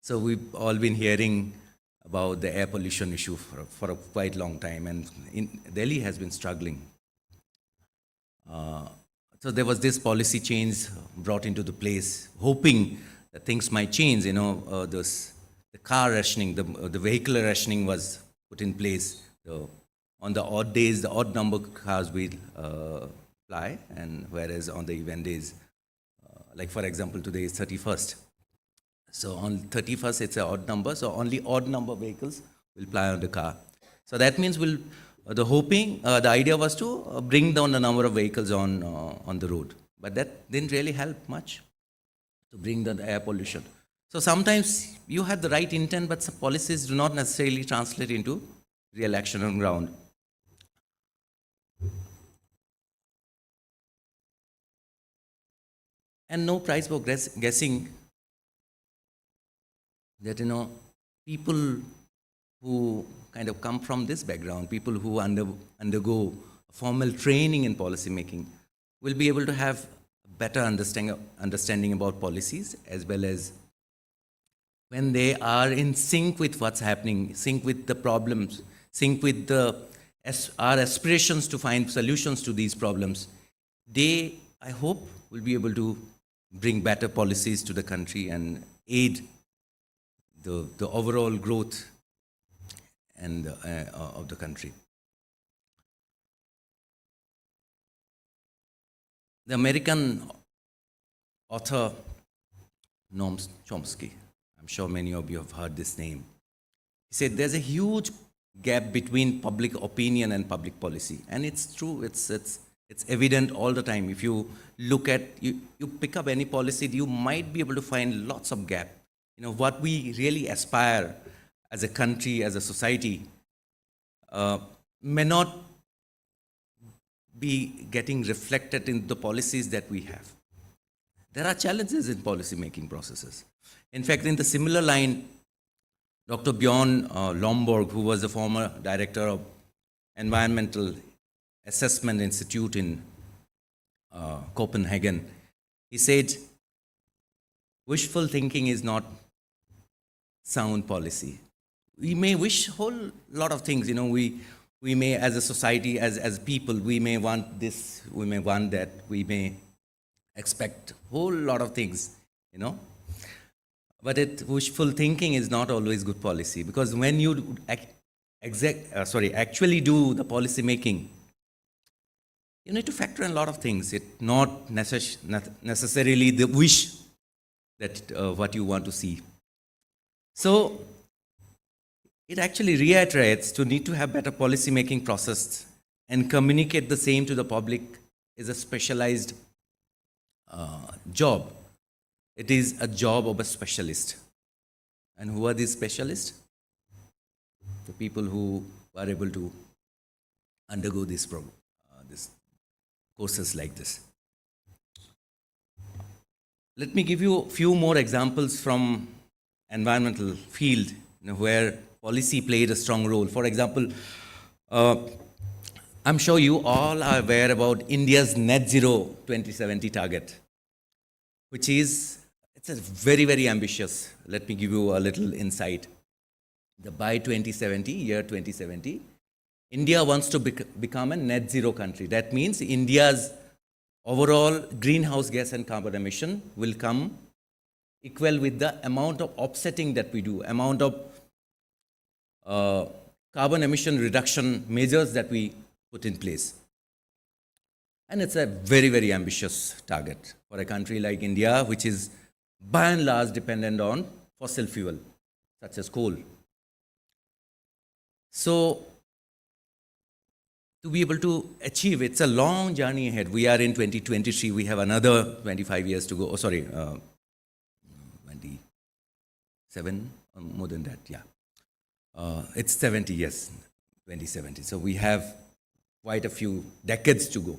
So we've all been hearing about the air pollution issue for a quite long time, and Delhi has been struggling. So there was this policy change brought into the place, hoping that things might change. The car rationing, the vehicular rationing was put in place. On the odd days, the odd number cars will fly, and whereas on the even days, like for example, today is 31st. So on 31st, it's an odd number, so only odd number vehicles will fly on the car. So that means the idea was to bring down the number of vehicles on the road. But that didn't really help much to bring down the air pollution. So sometimes you have the right intent, but some policies do not necessarily translate into real action on ground. And no prize for guessing that, people who kind of come from this background, people who undergo formal training in policy making, will be able to have better understanding about policies, as well as when they are in sync with what's happening, sync with the problems, sync with our aspirations to find solutions to these problems, they, I hope, will be able to bring better policies to the country and aid the overall growth and of the country. The American author Noam Chomsky, I'm sure many of you have heard this name. He said there's a huge gap between public opinion and public policy, and it's true. It's evident all the time. If you look at you pick up any policy, you might be able to find lots of gap. What we really aspire as a country, as a society, may not be getting reflected in the policies that we have. There are challenges in policy making processes. In fact, in the similar line, Dr. Bjorn Lomborg, who was the former director of Environmental Assessment Institute in Copenhagen, he said, wishful thinking is not sound policy. We may wish a whole lot of things, we may, as a society, as people, we may want this, we may want that, we may expect a whole lot of things, But wishful thinking is not always good policy, because when you actually do the policy making, you need to factor in a lot of things. It's not necessarily the wish that what you want to see. So it actually reiterates to need to have better policy making process and communicate the same to the public is a specialized job. It is a job of a specialist. And who are these specialists? The people who are able to undergo this courses like this. Let me give you a few more examples from environmental field where policy played a strong role. For example, I'm sure you all are aware about India's net zero 2070 target, which is, it's a very, very ambitious. Let me give you a little insight. By 2070, year 2070, India wants to become a net zero country. That means India's overall greenhouse gas and carbon emission will come equal with the amount of offsetting that we do, amount of carbon emission reduction measures that we put in place. And it's a very, very ambitious target for a country like India, which is by and large dependent on fossil fuel, such as coal. So, to be able to achieve, it's a long journey ahead. We are in 2023, we have another 25 years to go. 27, more than that, yeah. It's 70 years, 2070. So we have quite a few decades to go.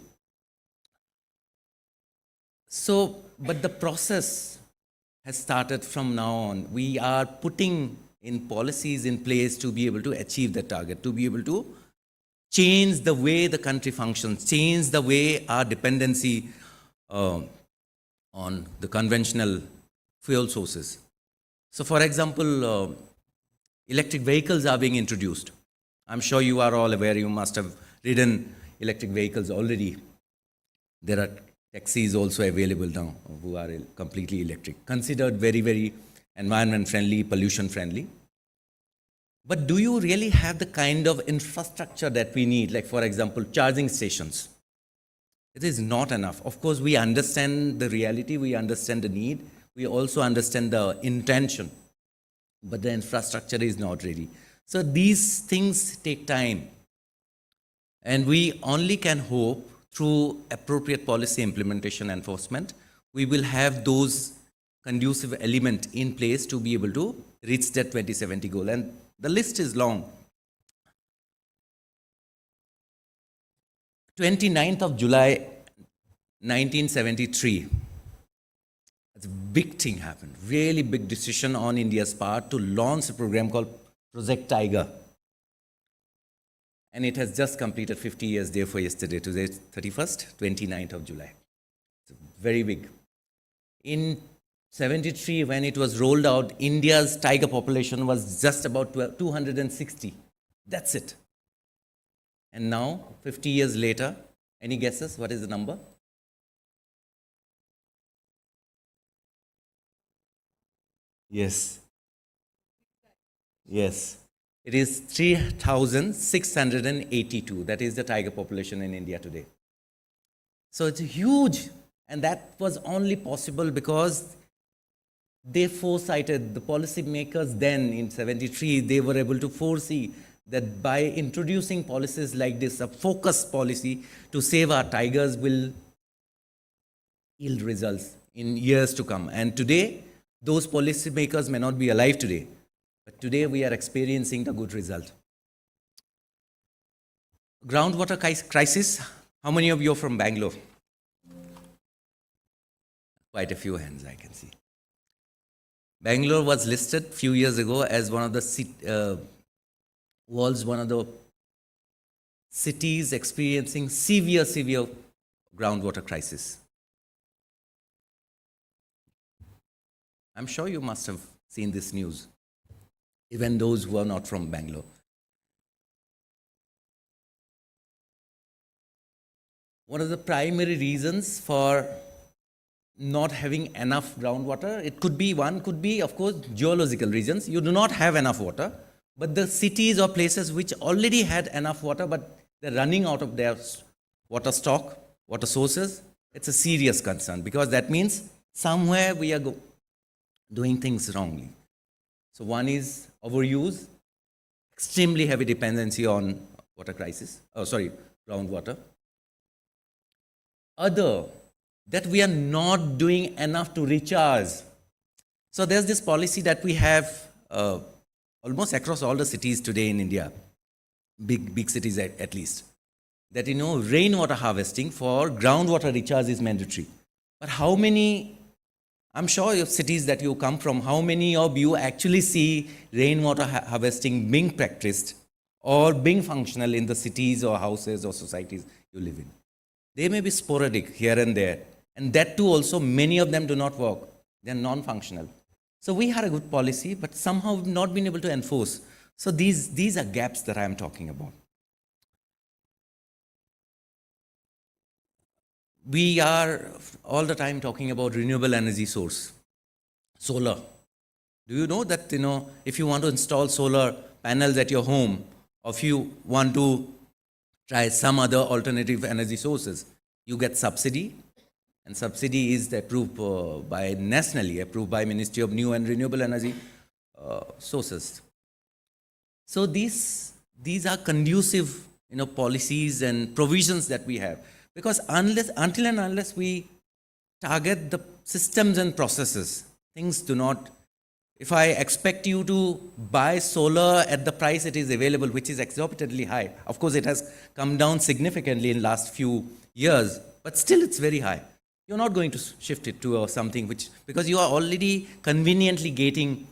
So, but the process has started from now on. We are putting in policies in place to be able to achieve the target, to be able to change the way the country functions, change the way our dependency on the conventional fuel sources. So, for example, electric vehicles are being introduced. I'm sure you are all aware, you must have ridden electric vehicles already. There are taxis also available now who are completely electric, considered very, very environment friendly, pollution friendly. But do you really have the kind of infrastructure that we need, like, for example, charging stations? It is not enough. Of course, we understand the reality, we understand the need, we also understand the intention, but the infrastructure is not ready. So these things take time, and we only can hope through appropriate policy implementation enforcement, we will have those conducive element in place to be able to reach that 2070 goal. And the list is long. 29th of July 1973, a big thing happened, really big decision on India's part to launch a program called Project Tiger. And it has just completed 50 years, therefore yesterday, today 31st, 29th of July. It's very big. In 73, when it was rolled out, India's tiger population was just about 260. That's it. And now, 50 years later, any guesses? What is the number? Yes. Yes. It is 3,682. That is the tiger population in India today. So it's huge. And that was only possible because they foresighted, the policy makers then in 73, they were able to foresee that by introducing policies like this, a focused policy to save our tigers will yield results in years to come. And today, those policy makers may not be alive today, but today we are experiencing the good result. Groundwater crisis. How many of you are from Bangalore? Quite a few hands I can see. Bangalore was listed a few years ago as one of the cities experiencing severe groundwater crisis. I'm sure you must have seen this news, even those who are not from Bangalore. One of the primary reasons for not having enough groundwater, it could be, of course, geological reasons. You do not have enough water, but the cities or places which already had enough water, but they're running out of their water stock, water sources, it's a serious concern, because that means somewhere we are doing things wrongly. So one is overuse, extremely heavy dependency on groundwater. Other, that we are not doing enough to recharge. So there's this policy that we have almost across all the cities today in India, big cities at least, that rainwater harvesting for groundwater recharge is mandatory. But how many, I'm sure of cities that you come from, how many of you actually see rainwater harvesting being practiced or being functional in the cities or houses or societies you live in? They may be sporadic here and there. And that too also, many of them do not work. They are non-functional. So we had a good policy, but somehow we've not been able to enforce. So these are gaps that I am talking about. We are all the time talking about renewable energy source, solar. Do you know that, if you want to install solar panels at your home, or if you want to try some other alternative energy sources, you get subsidy. And subsidy is approved nationally approved by Ministry of New and Renewable Energy sources. So these are conducive, policies and provisions that we have. Because until and unless we target the systems and processes, things do not. If I expect you to buy solar at the price it is available, which is exorbitantly high, of course it has come down significantly in last few years, but still it's very high. You're not going to shift it to something because you are already conveniently getting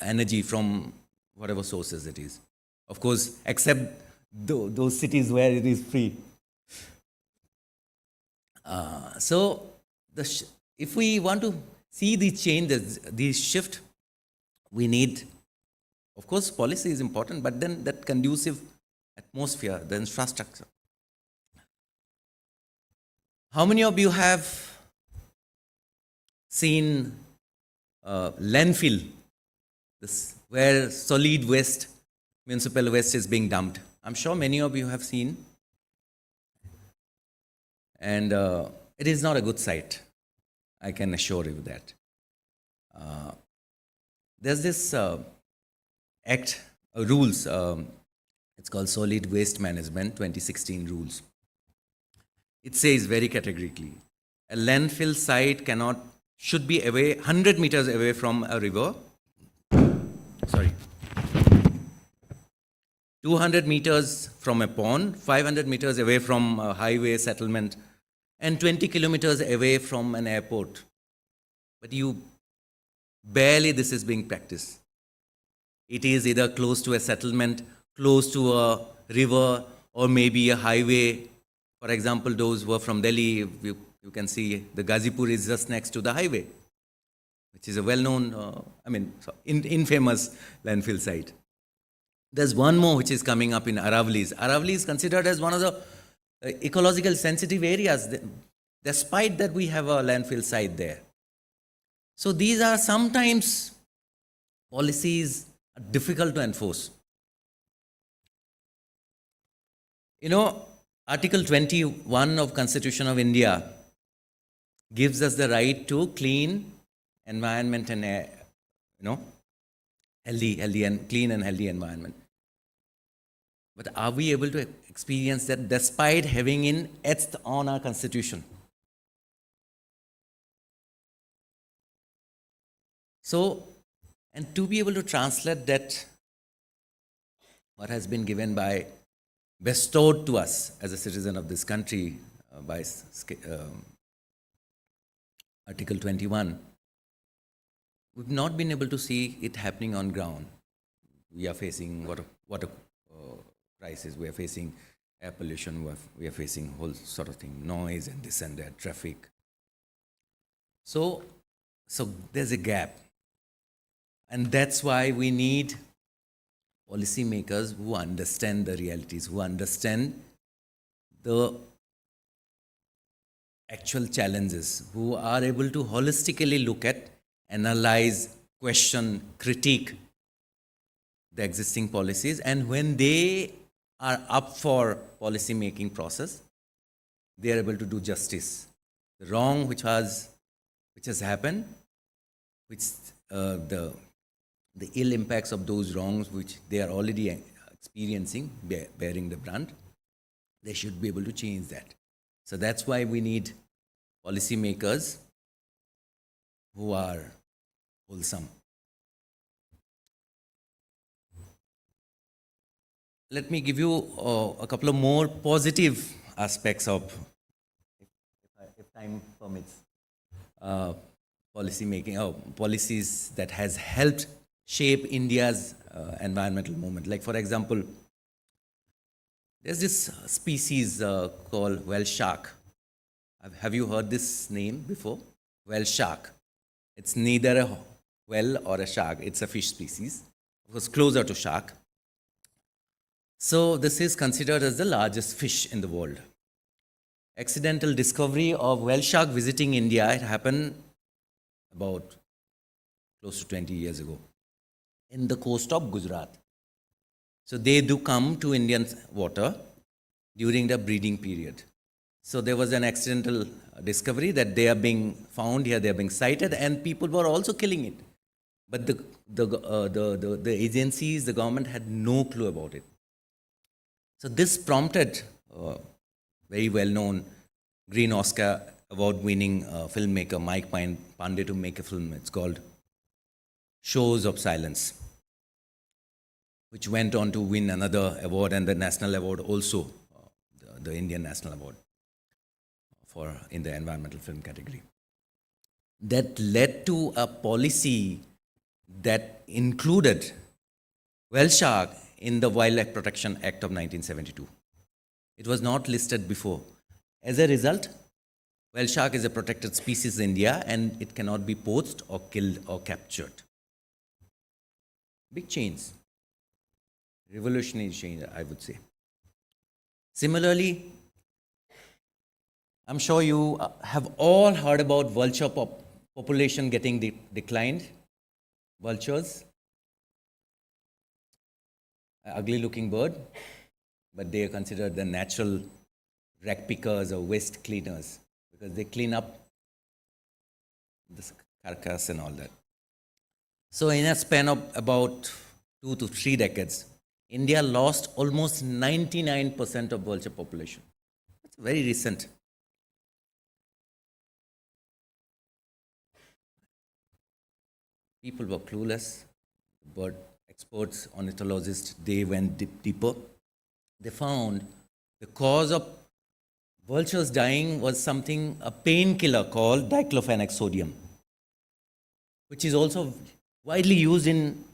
energy from whatever sources it is. Of course, except those cities where it is free. So, if we want to see the changes, the shift, we need, of course, policy is important, but then that conducive atmosphere, the infrastructure. How many of you have seen landfill, this, where solid waste, municipal waste is being dumped? I'm sure many of you have seen. And it is not a good sight. I can assure you that. There's this act, rules, it's called Solid Waste Management 2016 rules. It says very categorically, a landfill site should be away 100 meters away from a river. Sorry. 200 meters from a pond, 500 meters away from a highway settlement, and 20 kilometers away from an airport. But barely this is being practiced. It is either close to a settlement, close to a river, or maybe a highway. For example, those who are from Delhi, you can see the Gazipur is just next to the highway, which is a well-known, infamous landfill site. There's one more which is coming up in Aravali. Aravali is considered as one of the ecological sensitive areas, despite that we have a landfill site there. So these are sometimes policies difficult to enforce. Article 21 of Constitution of India gives us the right to clean environment and air, healthy and clean and healthy environment. But are we able to experience that despite having it etched on our constitution? So, and to be able to translate that, what has been bestowed to us as a citizen of this country by Article 21, we've not been able to see it happening on ground. We are facing water crisis, we are facing air pollution, we are facing whole sort of thing, noise and this and that, traffic. So there's a gap. And that's why we need policymakers who understand the realities, who understand the actual challenges, who are able to holistically look at, analyze, question, critique the existing policies, and when they are up for policy making process, they are able to do justice. The wrong which has happened, which the ill impacts of those wrongs which they are already experiencing, bearing the brunt, they should be able to change that. So that's why we need policymakers who are wholesome. Let me give you a couple of more positive aspects of, if time permits, policy making, policies that has helped shape India's environmental movement. Like, for example, there's this species called whale shark. Have you heard this name before? Whale shark. It's neither a whale or a shark. It's a fish species. It was closer to shark. So this is considered as the largest fish in the world. Accidental discovery of whale shark visiting India, it happened about close to 20 years ago in the coast of Gujarat. So they do come to Indian water during the breeding period. So there was an accidental discovery that they are being found here, they are being sighted, and people were also killing it. But the agencies, the government had no clue about it. So this prompted very well-known Green Oscar award-winning filmmaker Mike Pandey to make a film. It's called Shows of Silence, which went on to win another award and the national award also, the Indian National Award in the environmental film category. That led to a policy that included whale shark in the Wildlife Protection Act of 1972. It was not listed before. As a result, whale shark is a protected species in India and it cannot be poached or killed or captured. Big change. Revolutionary change, I would say. Similarly, I'm sure you have all heard about vulture population getting declined. Vultures, an ugly looking bird, but they are considered the natural rag pickers or waste cleaners because they clean up the carcass and all that. So in a span of about 2 to 3 decades, India lost almost 99% of vulture population. That's very recent. People were clueless. Bird experts, ornithologists, they went deeper. They found the cause of vultures dying was something, a painkiller called diclofenac sodium, which is also widely used in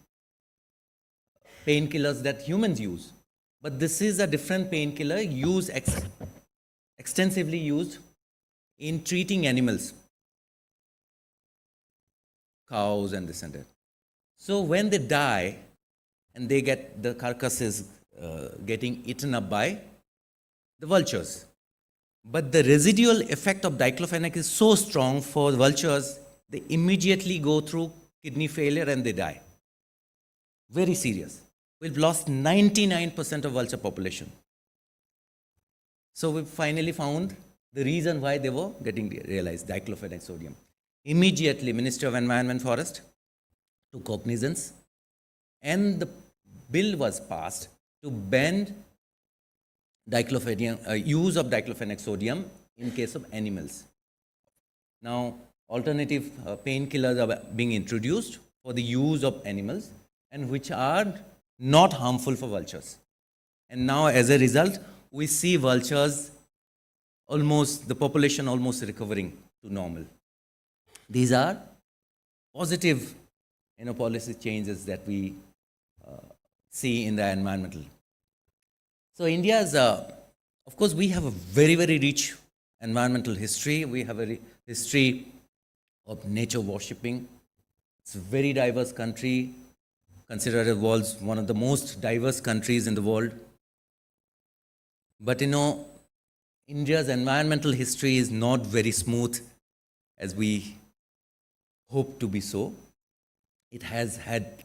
painkillers that humans use. But this is a different painkiller used extensively used in treating animals, cows and this and that. So when they die and they get the carcasses getting eaten up by the vultures, but the residual effect of diclofenac is so strong for vultures, they immediately go through kidney failure and they die. Very serious. We've lost 99% of vulture population. So we finally found the reason why they were getting realized, diclofenac sodium. Immediately, Ministry of Environment Forest took cognizance and the bill was passed to ban use of diclofenac sodium in case of animals. Now, alternative painkillers are being introduced for the use of animals and which are not harmful for vultures. And now, as a result, we see vultures the population almost recovering to normal. These are positive policy changes that we see in the environmental. So India's, of course, we have a very, very rich environmental history. We have a history of nature worshipping. It's a very diverse country, considered as world's one of the most diverse countries in the world. But India's environmental history is not very smooth as we hope to be so. It has had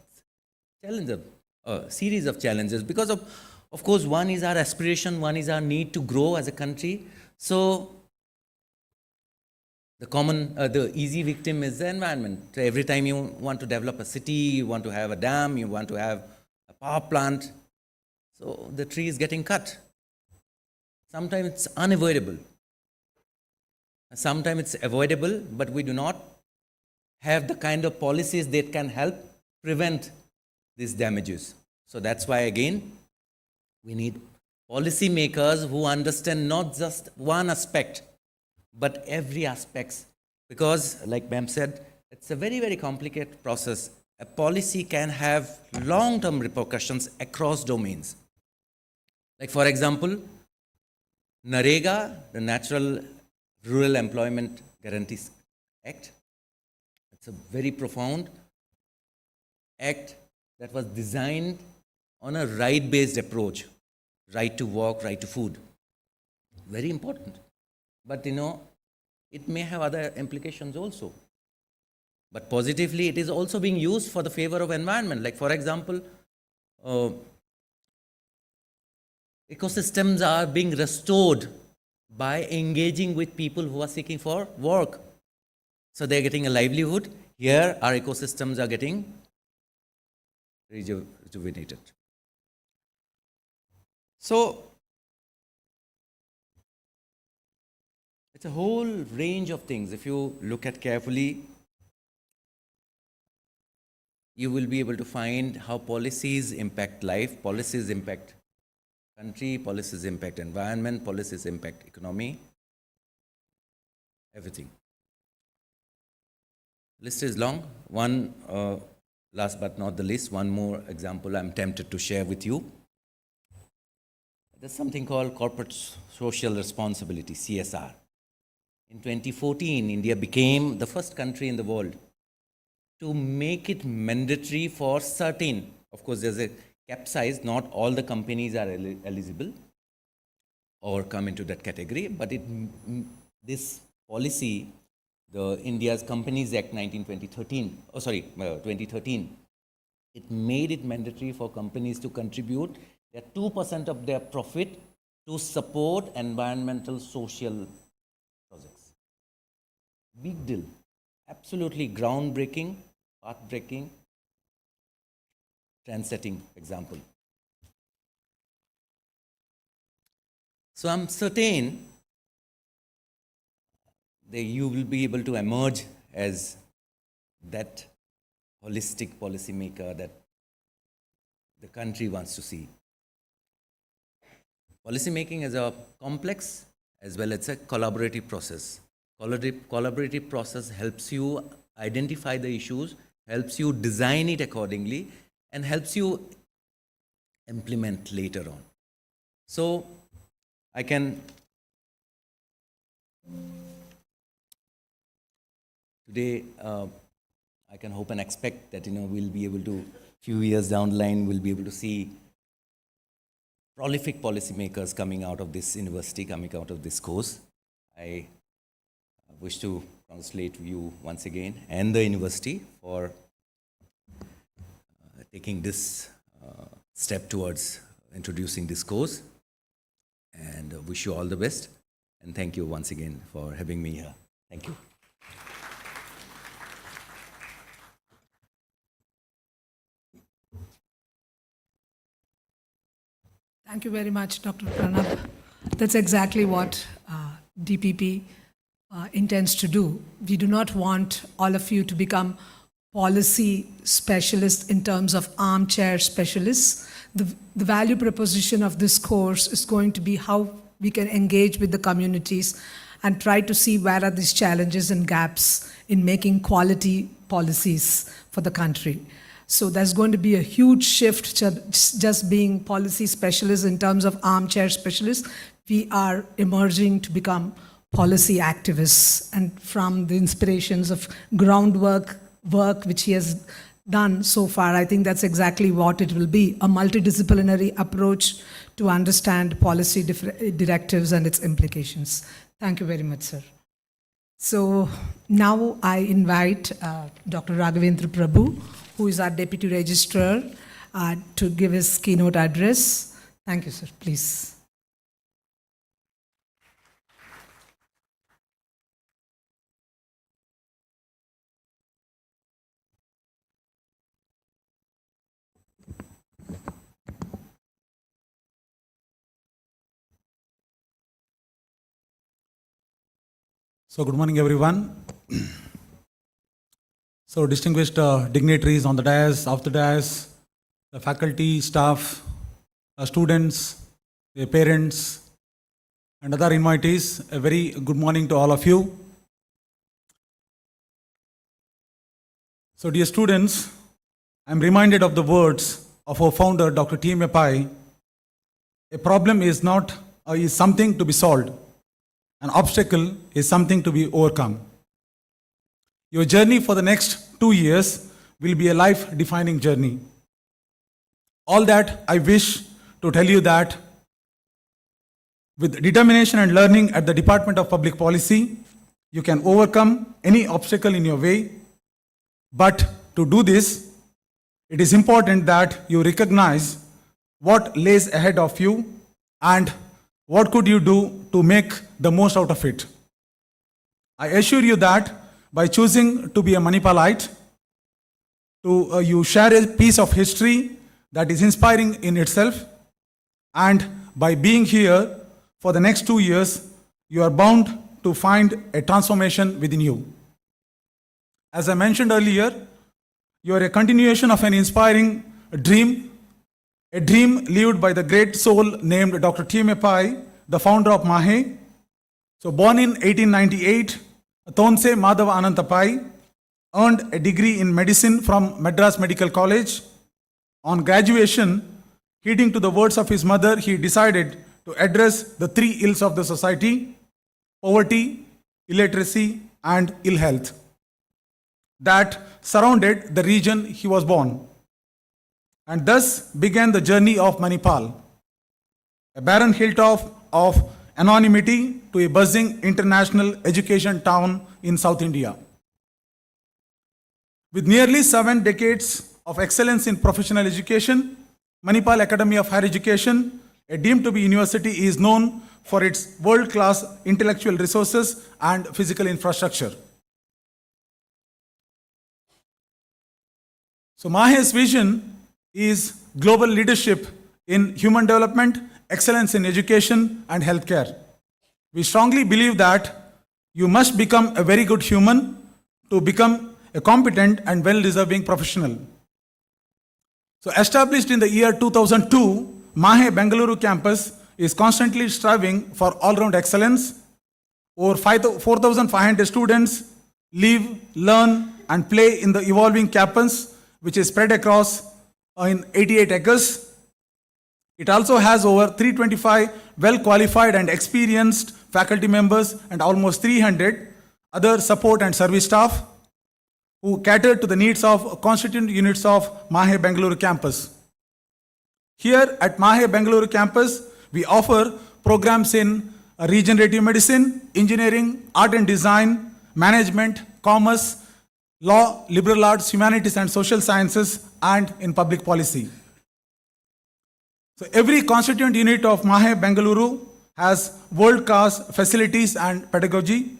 challenges, a series of challenges because of course, one is our aspiration, one is our need to grow as a country. So the easy victim is the environment. So every time you want to develop a city, you want to have a dam, you want to have a power plant, so the tree is getting cut. Sometimes it's unavoidable. Sometimes it's avoidable, but we do not have the kind of policies that can help prevent these damages. So that's why, again, we need policy makers who understand not just one aspect, but every aspect. Because, like ma'am said, it's a very, very complicated process. A policy can have long-term repercussions across domains. Like, for example, NREGA, the Natural Rural Employment Guarantees Act. It's a very profound act that was designed on a right-based approach. Right to work, right to food. Very important. But it may have other implications also. But positively, it is also being used for the favor of environment. Like, for example, ecosystems are being restored by engaging with people who are seeking for work. So they're getting a livelihood. Here, our ecosystems are getting rejuvenated. So, it's a whole range of things. If you look at carefully, you will be able to find how policies impact life, policies impact country, policies impact environment, policies impact economy, everything. List is long. One last but not the least, one more example I'm tempted to share with you. There's something called corporate social responsibility, CSR. In 2014, India became the first country in the world to make it mandatory for certain, of course, there's a cap size, not all the companies are eligible or come into that category, but this policy, the India's Companies Act 2013, it made it mandatory for companies to contribute their 2% of their profit to support environmental social projects. Big deal. Absolutely groundbreaking, path-breaking, trend-setting example. So I'm certain that you will be able to emerge as that holistic policymaker that the country wants to see. Policy making is a complex as well as a collaborative process. Collaborative process helps you identify the issues, helps you design it accordingly, and helps you implement later on. So I can today I can hope and expect that we'll be able to, few years down the line, we'll be able to see prolific policymakers coming out of this university, coming out of this course. I wish to congratulate you once again and the university for taking this step towards introducing this course, and wish you all the best, and thank you once again for having me here. Thank you. Thank you very much, Dr. Pranab. That's exactly what DPP intends to do. We do not want all of you to become policy specialists in terms of armchair specialists. The value proposition of this course is going to be how we can engage with the communities and try to see where are these challenges and gaps in making quality policies for the country. So there's going to be a huge shift to just being policy specialists in terms of armchair specialists. We are emerging to become policy activists, and from the inspirations of groundwork work which he has done so far, I think that's exactly what it will be, a multidisciplinary approach to understand policy directives and its implications. Thank you very much, sir. So now I invite Dr. Raghavendra Prabhu, who is our Deputy Registrar, to give his keynote address. Thank you, sir. Please. So good morning, everyone. So distinguished dignitaries on the dais, off the dais, the faculty, staff, students, their parents, and other invitees, a very good morning to all of you. So dear students, I'm reminded of the words of our founder, Dr. T.M. Pai. A problem is something to be solved. An obstacle is something to be overcome. Your journey for the next 2 years will be a life-defining journey. All that I wish to tell you that with determination and learning at the Department of Public Policy, you can overcome any obstacle in your way. But to do this, it is important that you recognize what lays ahead of you and what could you do to make the most out of it. I assure you that by choosing to be a Manipalite, you share a piece of history that is inspiring in itself, and by being here for the next 2 years, you are bound to find a transformation within you. As I mentioned earlier, you are a continuation of an inspiring dream, a dream lived by the great soul named Dr. T.M. Pai, the founder of Mahe. So born in 1898, Tonse Madhava Ananta Pai, earned a degree in medicine from Madras Medical College. On graduation, heeding to the words of his mother, he decided to address the three ills of the society: poverty, illiteracy, and ill health that surrounded the region he was born. And thus began the journey of Manipal, a barren hilltop of anonymity to a buzzing international education town in South India. With nearly 7 decades of excellence in professional education, Manipal Academy of Higher Education, a deemed to be university, is known for its world-class intellectual resources and physical infrastructure. So Mahe's vision is global leadership in human development, excellence in education and healthcare. We strongly believe that you must become a very good human to become a competent and well-deserving professional. So established in the year 2002, Mahe Bengaluru campus is constantly striving for all-round excellence. Over 4,500 students live, learn and play in the evolving campus, which is spread across in 88 acres. It also has over 325 well-qualified and experienced faculty members and almost 300 other support and service staff who cater to the needs of constituent units of Mahe Bengaluru campus. Here at Mahe Bengaluru campus, we offer programs in regenerative medicine, engineering, art and design, management, commerce, law, liberal arts, humanities and social sciences, and in public policy. So every constituent unit of Mahe Bengaluru has world-class facilities and pedagogy,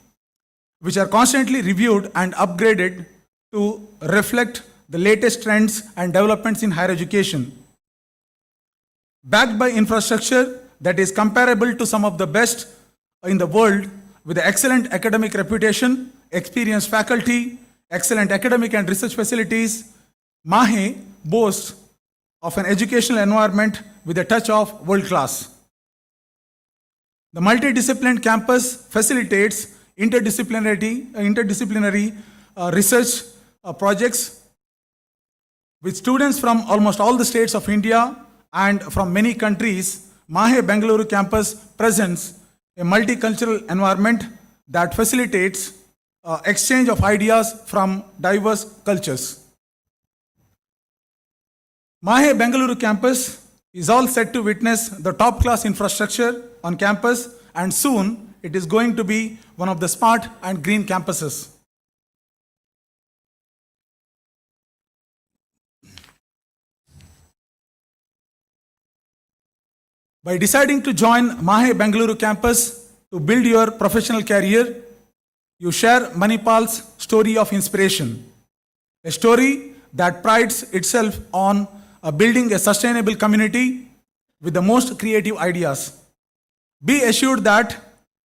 which are constantly reviewed and upgraded to reflect the latest trends and developments in higher education. Backed by infrastructure that is comparable to some of the best in the world, with excellent academic reputation, experienced faculty, excellent academic and research facilities, Mahe boasts of an educational environment with a touch of world class. The multidisciplinary campus facilitates interdisciplinary research projects with students from almost all the states of India and from many countries. Mahe Bengaluru campus presents a multicultural environment that facilitates exchange of ideas from diverse cultures. Mahe Bengaluru campus is all set to witness the top class infrastructure on campus, and soon it is going to be one of the smart and green campuses. By deciding to join Mahe Bengaluru campus to build your professional career, you share Manipal's story of inspiration, a story that prides itself on building a sustainable community with the most creative ideas. Be assured that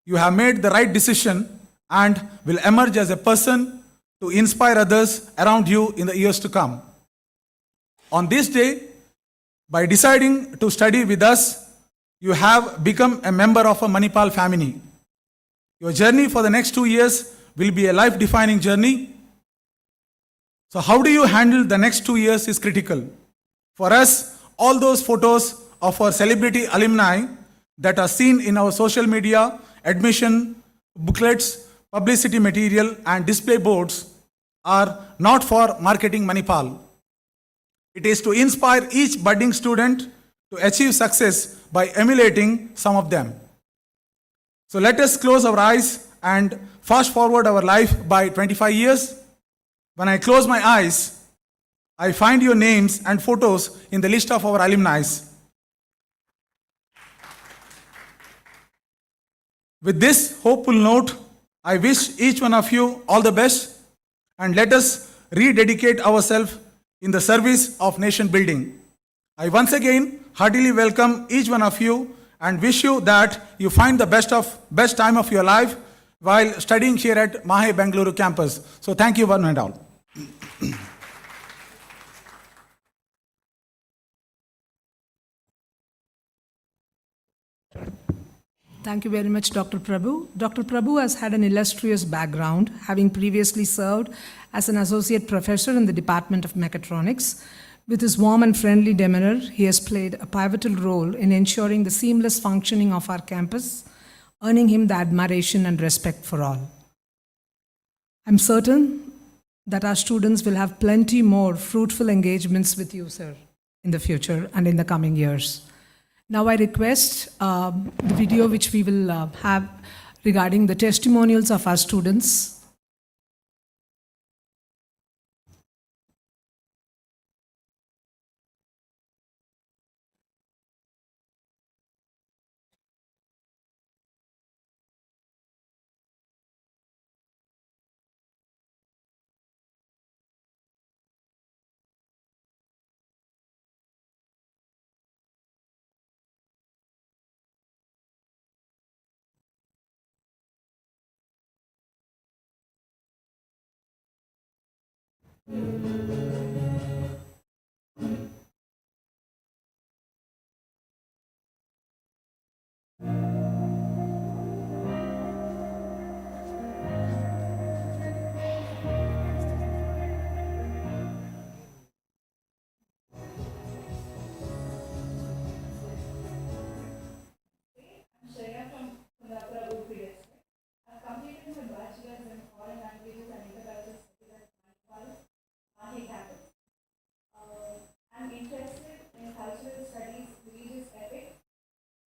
you have made the right decision and will emerge as a person to inspire others around you in the years to come. On this day, by deciding to study with us, you have become a member of a Manipal family. Your journey for the next 2 years will be a life-defining journey. So how do you handle the next 2 years is critical. For us, all those photos of our celebrity alumni that are seen in our social media, admission, booklets, publicity material and display boards are not for marketing Manipal. It is to inspire each budding student to achieve success by emulating some of them. So let us close our eyes and fast forward our life by 25 years. When I close my eyes, I find your names and photos in the list of our alumni. With this hopeful note, I wish each one of you all the best, and let us rededicate ourselves in the service of nation building. I once again heartily welcome each one of you and wish you that you find the best time of your life while studying here at Mahe Bengaluru campus. So thank you one and all. Thank you very much, Dr. Prabhu. Dr. Prabhu has had an illustrious background, having previously served as an associate professor in the Department of Mechatronics. With his warm and friendly demeanor, he has played a pivotal role in ensuring the seamless functioning of our campus, earning him the admiration and respect for all. I'm certain that our students will have plenty more fruitful engagements with you, sir, in the future and in the coming years. Now I request the video which we will have regarding the testimonials of our students. Shreya from Kundapura, Udupi district. I've completed my bachelor's in foreign languages and intercultural studies at Mahe campus. I'm interested in cultural studies, religious ethics.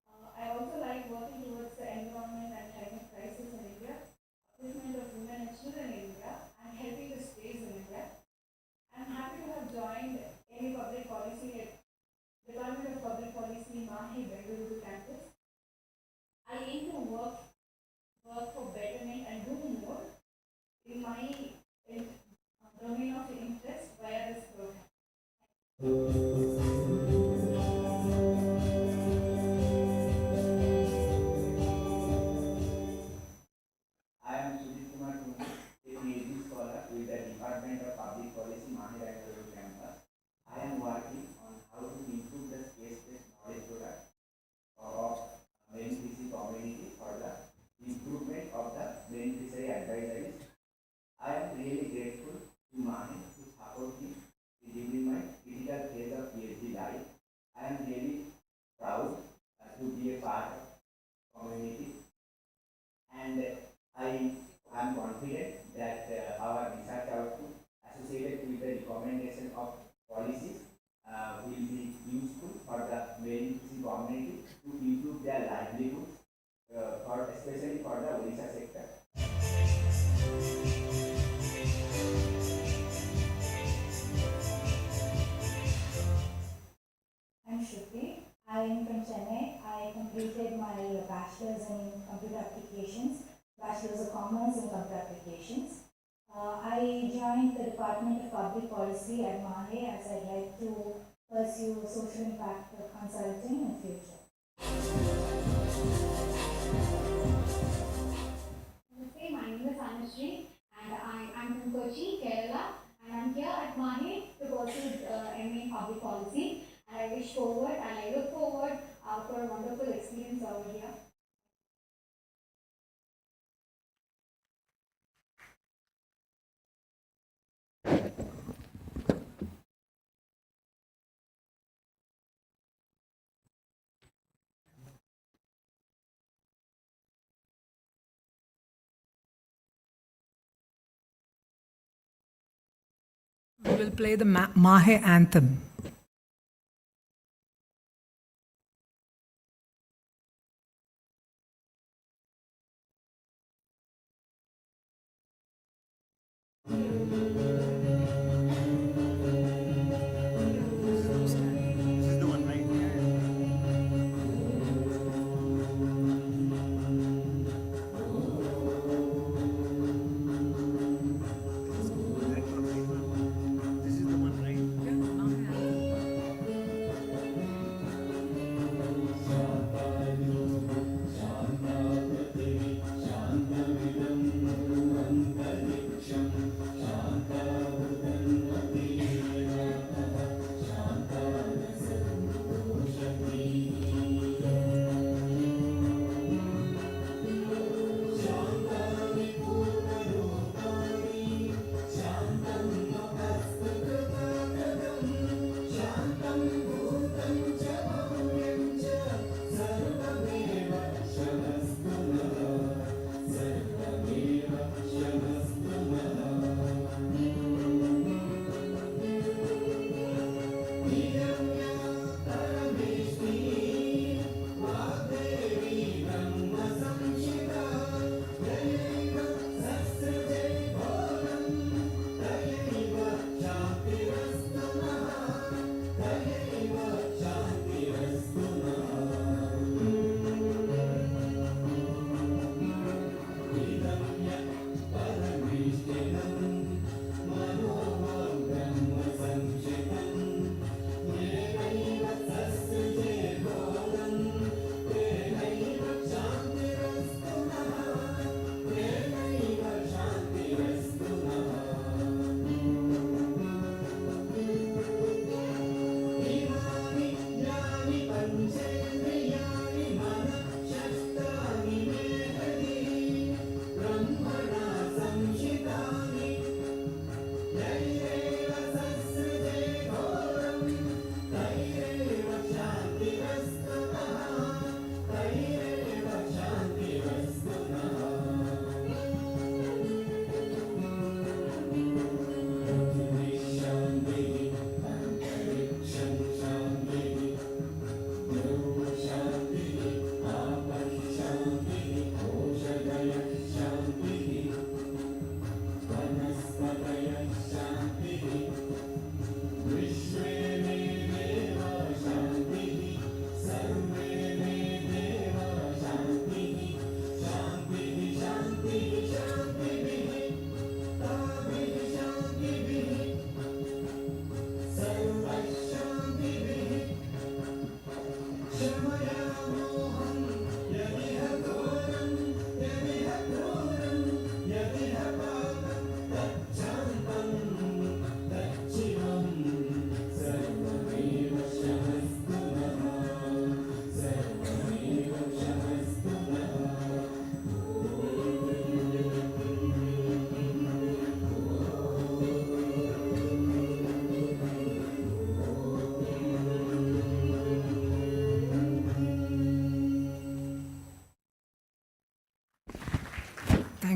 I also like working towards the environment and climate crisis in India, upliftment of women and children in India, and helping the states in India. I'm happy to have joined any public policy at Department of Public Policy, Mahe, Bengaluru campus. I aim to work for betterment and do more in my domain of interest via this program. I am Sudhir Kumar Tungi, a PhD scholar with the Department of Public Policy, Mahe Bengaluru campus. I am working on how to improve the space-based knowledge product of beneficiary community for the improvement of the beneficiary advisories. I am really grateful to Mahe to support me during my critical phase of PhD life. I am really proud to be a part of community, and I am confident that our research output associated with the recommendation of policies will be useful for the beneficiary community to improve their livelihoods, especially for the Odisha sector. I'm Shruti. I am from Chennai. I completed my bachelor's in computer applications, bachelor's of commerce in computer applications. I joined the Department of Public Policy at Mahe as I'd like to pursue social impact consulting in future. Namaste, my name is Anushree and I'm from Kochi, Kerala, and I'm here at Mahe to pursue MA in Public Policy. And I wish forward and I look forward for a wonderful experience over here. We will play the Mahe anthem.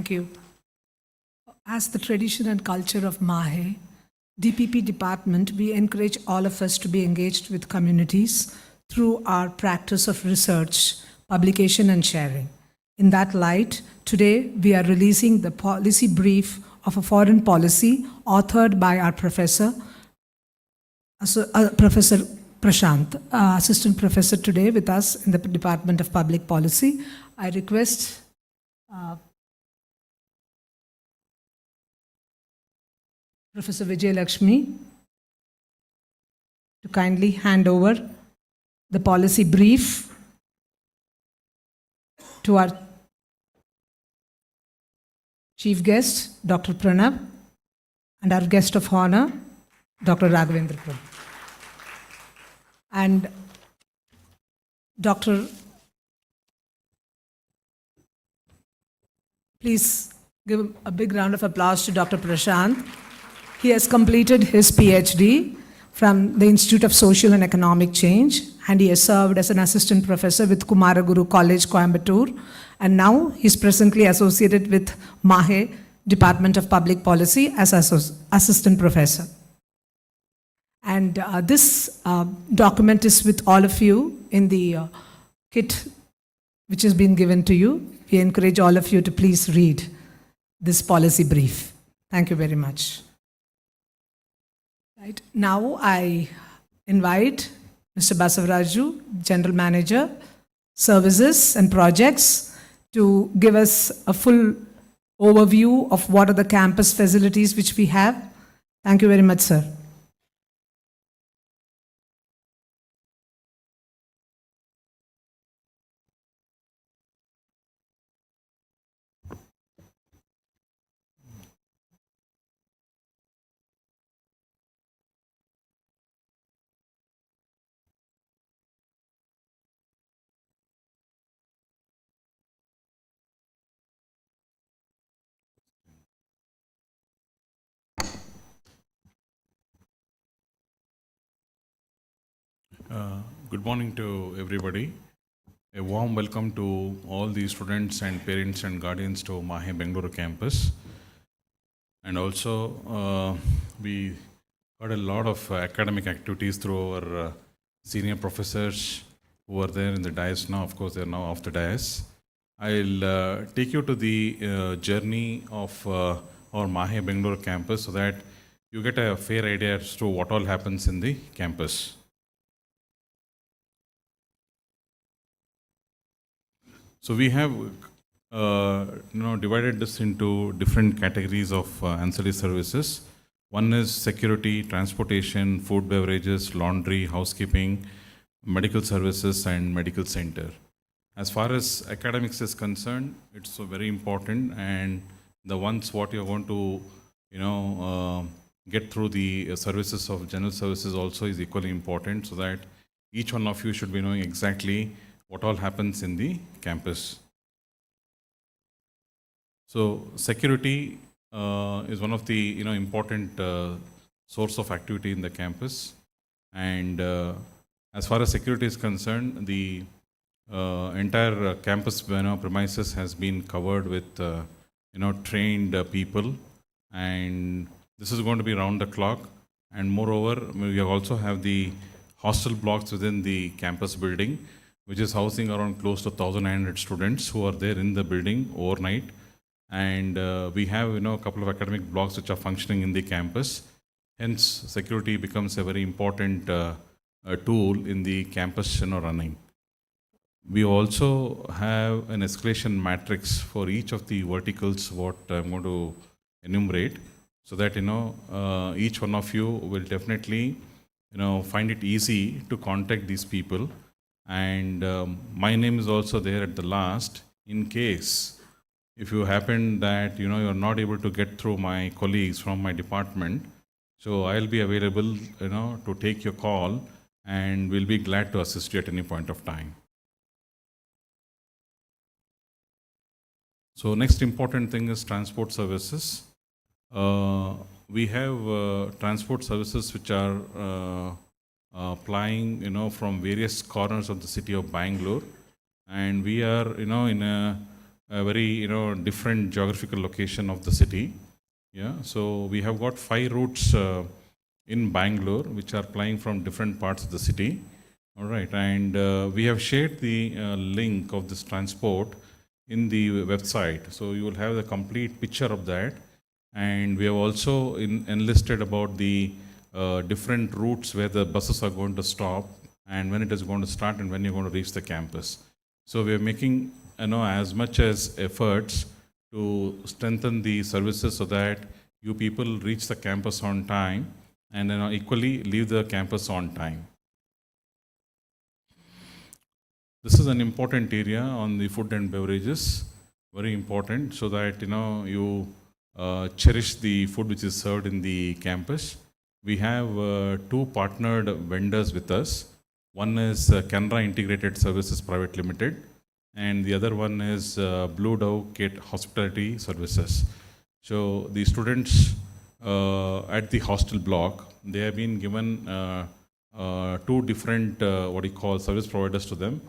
Thank you. As the tradition and culture of Mahe, DPP department, we encourage all of us to be engaged with communities through our practice of research, publication, and sharing. In that light, today we are releasing the policy brief of a foreign policy authored by our professor, Professor Prashant, assistant professor today with us in the Department of Public Policy. I request Professor Vijay Lakshmi to kindly hand over the policy brief to our chief guest, Dr. Pranav, and our guest of honor, Dr. Raghavendra Prabhu. And Dr. Please give a big round of applause to Dr. Prashant. He has completed his PhD from the Institute of Social and Economic Change, and he has served as an assistant professor with Kumaraguru College, Coimbatore, and now he's presently associated with Mahe Department of Public Policy as assistant professor. And this document is with all of you in the kit which has been given to you. We encourage all of you to please read this policy brief. Thank you very much. Right. Now I invite Mr. Basavaraju, General Manager, Services and Projects, to give us a full overview of what are the campus facilities which we have. Thank you very much, sir. Good morning to everybody. A warm welcome to all the students and parents and guardians to Mahe Bengaluru campus. And also, we got a lot of academic activities through our senior professors who are there in the dais now. Of course, they are now off the dais. I'll take you to the journey of our Mahe Bengaluru campus so that you get a fair idea as to what all happens in the campus. So we have divided this into different categories of ancillary services. One is security, transportation, food, beverages, laundry, housekeeping, medical services, and medical center. As far as academics is concerned, it's so very important, and the ones what you're going to get through the services of general services also is equally important, so that each one of you should be knowing exactly what all happens in the campus. So security is one of the important source of activity in the campus, and as far as security is concerned, the entire campus premises has been covered with trained people, and this is going to be round the clock. And moreover, we also have the hostel blocks within the campus building, which is housing around close to 1,900 students who are there in the building overnight. And we have a couple of academic blocks which are functioning in the campus. Hence, security becomes a very important tool in the campus running. We also have an escalation matrix for each of the verticals what I'm going to enumerate, so that each one of you will definitely find it easy to contact these people. And my name is also there at the last, in case if you happen that you're not able to get through my colleagues from my department. So I'll be available to take your call, and we'll be glad to assist you at any point of time. So next important thing is transport services. We have transport services which are applying from various corners of the city of Bangalore, and we are in a a very different geographical location of the city. Yeah, so we have got 5 routes in Bangalore which are plying from different parts of the city. All right, and we have shared the link of this transport in the website, so you will have the complete picture of that. And we have also enlisted about the different routes where the buses are going to stop and when it is going to start and when you're going to reach the campus. So we are making as much as efforts to strengthen the services so that you people reach the campus on time and equally leave the campus on time. This is an important area on the food and beverages, very important, so that you cherish the food which is served in the campus. We have 2 partnered vendors with us. One is Canara Integrated Services Private Limited, and the other one is Blue Dove Kate Hospitality Services. So the students at the hostel block, they have been given 2 different service providers to them.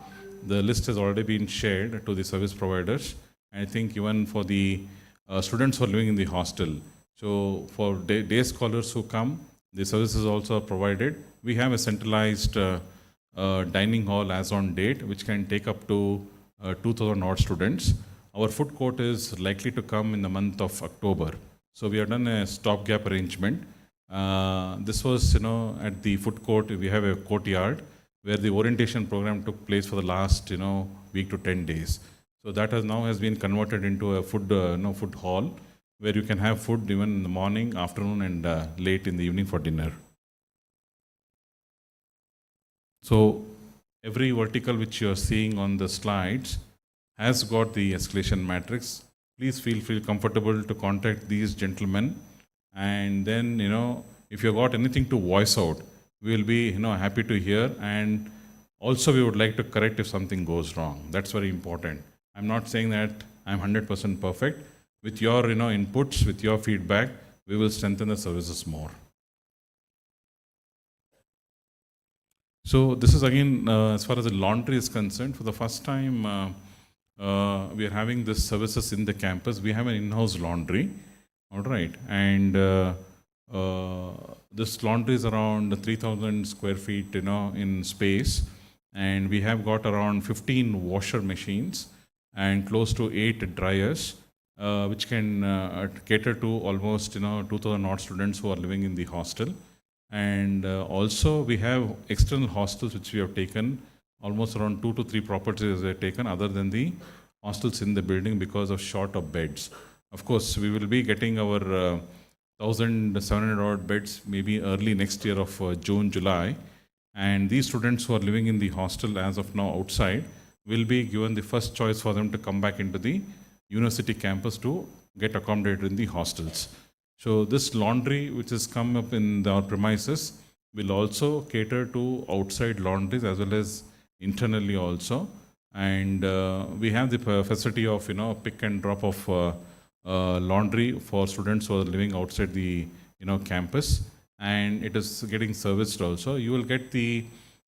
The list has already been shared to the service providers. I think even for the students who are living in the hostel. So for day scholars who come, the services also are provided. We have a centralized dining hall as on date, which can take up to 2,000 odd students. Our food court is likely to come in the month of October. So we have done a stopgap arrangement. This was, at the food court, we have a courtyard where the orientation program took place for the last, week to 10 days. So that has been converted into a food hall where you can have food even in the morning, afternoon, and late in the evening for dinner. So every vertical which you are seeing on the slides has got the escalation matrix. Please feel comfortable to contact these gentlemen, and then if you got anything to voice out, we will be happy to hear, and also we would like to correct if something goes wrong. That's very important. I'm not saying that I'm 100% perfect. With your inputs, with your feedback, we will strengthen the services more. So this is again as far as the laundry is concerned. For the first time, we are having this services in the campus. We have an in-house laundry, all right, and this laundry is around 3,000 square feet, in space, and we have got around 15 washer machines and close to 8 dryers, which can cater to almost 2,000 odd students who are living in the hostel. And also we have external hostels which we have taken, almost around 2 to 3 properties we have taken other than the hostels in the building because of short of beds. Of course, we will be getting our 1,700 odd beds maybe early next year of June, July. And these students who are living in the hostel as of now outside will be given the first choice for them to come back into the university campus to get accommodated in the hostels. So this laundry which has come up in our premises will also cater to outside laundries as well as internally also. And we have the facility of pick and drop of laundry for students who are living outside the campus, and it is getting serviced also. You will get the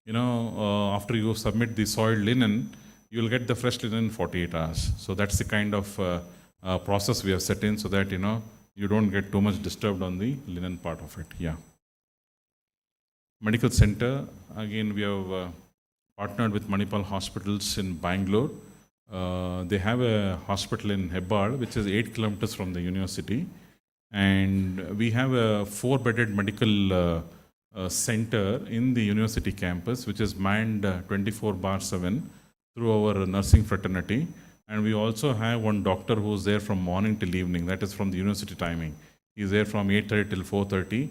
after you submit the soiled linen, you will get the fresh linen in 48 hours. So that's the kind of process we have set in so that you don't get too much disturbed on the linen part of it. Yeah. Medical center, again we have partnered with Manipal Hospitals in Bangalore. They have a hospital in Hebbal, which is 8 kilometers from the university. And we have a 4-bedded medical center in the university campus, which is manned 24/7 through our nursing fraternity. And we also have one doctor who's there from morning till evening, that is from the university timing. He's there from 8:30 till 4:30.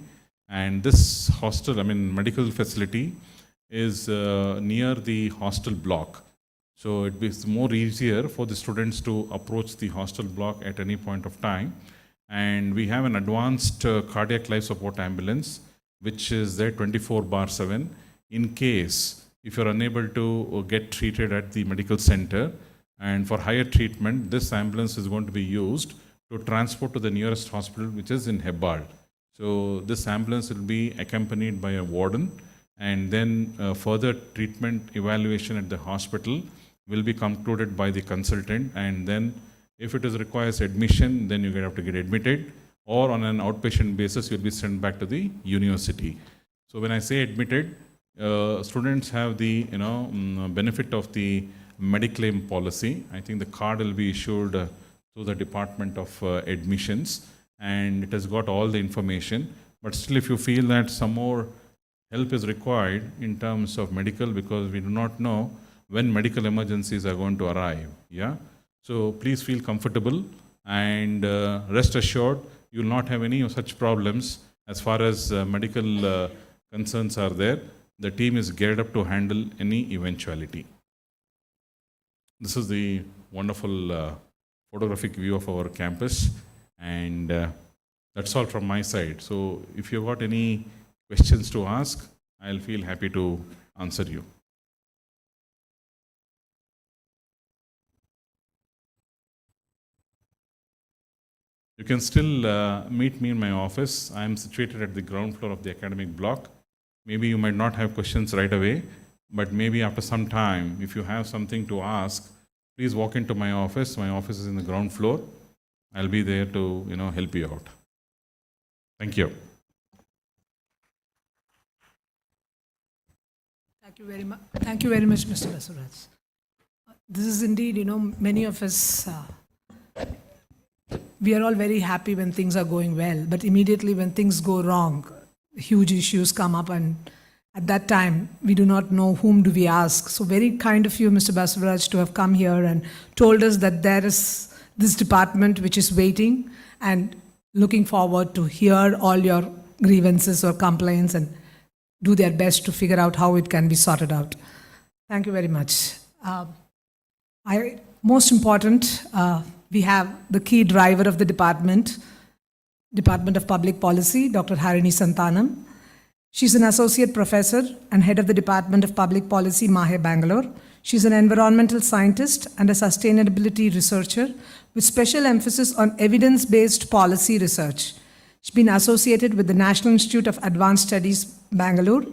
And this hostel, medical facility is near the hostel block. So it is more easier for the students to approach the hostel block at any point of time. And we have an advanced cardiac life support ambulance, which is there 24/7. In case if you're unable to get treated at the medical center, and for higher treatment, this ambulance is going to be used to transport to the nearest hospital, which is in Hebbal. So this ambulance will be accompanied by a warden, and then further treatment evaluation at the hospital will be concluded by the consultant, and then If it is requires admission, then you have to get admitted, or on an outpatient basis, you'll be sent back to the university. So when I say admitted, students have the benefit of the Mediclaim policy. I think the card will be issued through the Department of Admissions, and it has got all the information. But still, if you feel that some more help is required in terms of medical, because we do not know when medical emergencies are going to arrive. Yeah. So please feel comfortable and rest assured you will not have any such problems as far as medical concerns are there. The team is geared up to handle any eventuality. This is the wonderful photographic view of our campus, and that's all from my side. So if you've got any questions to ask, I'll feel happy to answer you. You can still meet me in my office. I am situated at the ground floor of the academic block. Maybe you might not have questions right away, but maybe after some time, if you have something to ask, please walk into my office. My office is in the ground floor. I'll be there to help you out. Thank you. Thank you very much. Thank you very much, Mr. Basuraj. This is indeed, many of us, we are all very happy when things are going well, but immediately when things go wrong, huge issues come up, and at that time, we do not know whom do we ask. So very kind of you, Mr. Basuraj, to have come here and told us that there is this department which is waiting and looking forward to hear all your grievances or complaints and do their best to figure out how it can be sorted out. Thank you very much. Most important, we have the key driver of the Department of Public Policy, Dr. Harini Santanam. She's an associate professor and head of the Department of Public Policy, Mahe, Bangalore. She's an environmental scientist and a sustainability researcher with special emphasis on evidence-based policy research. She's been associated with the National Institute of Advanced Studies, Bangalore,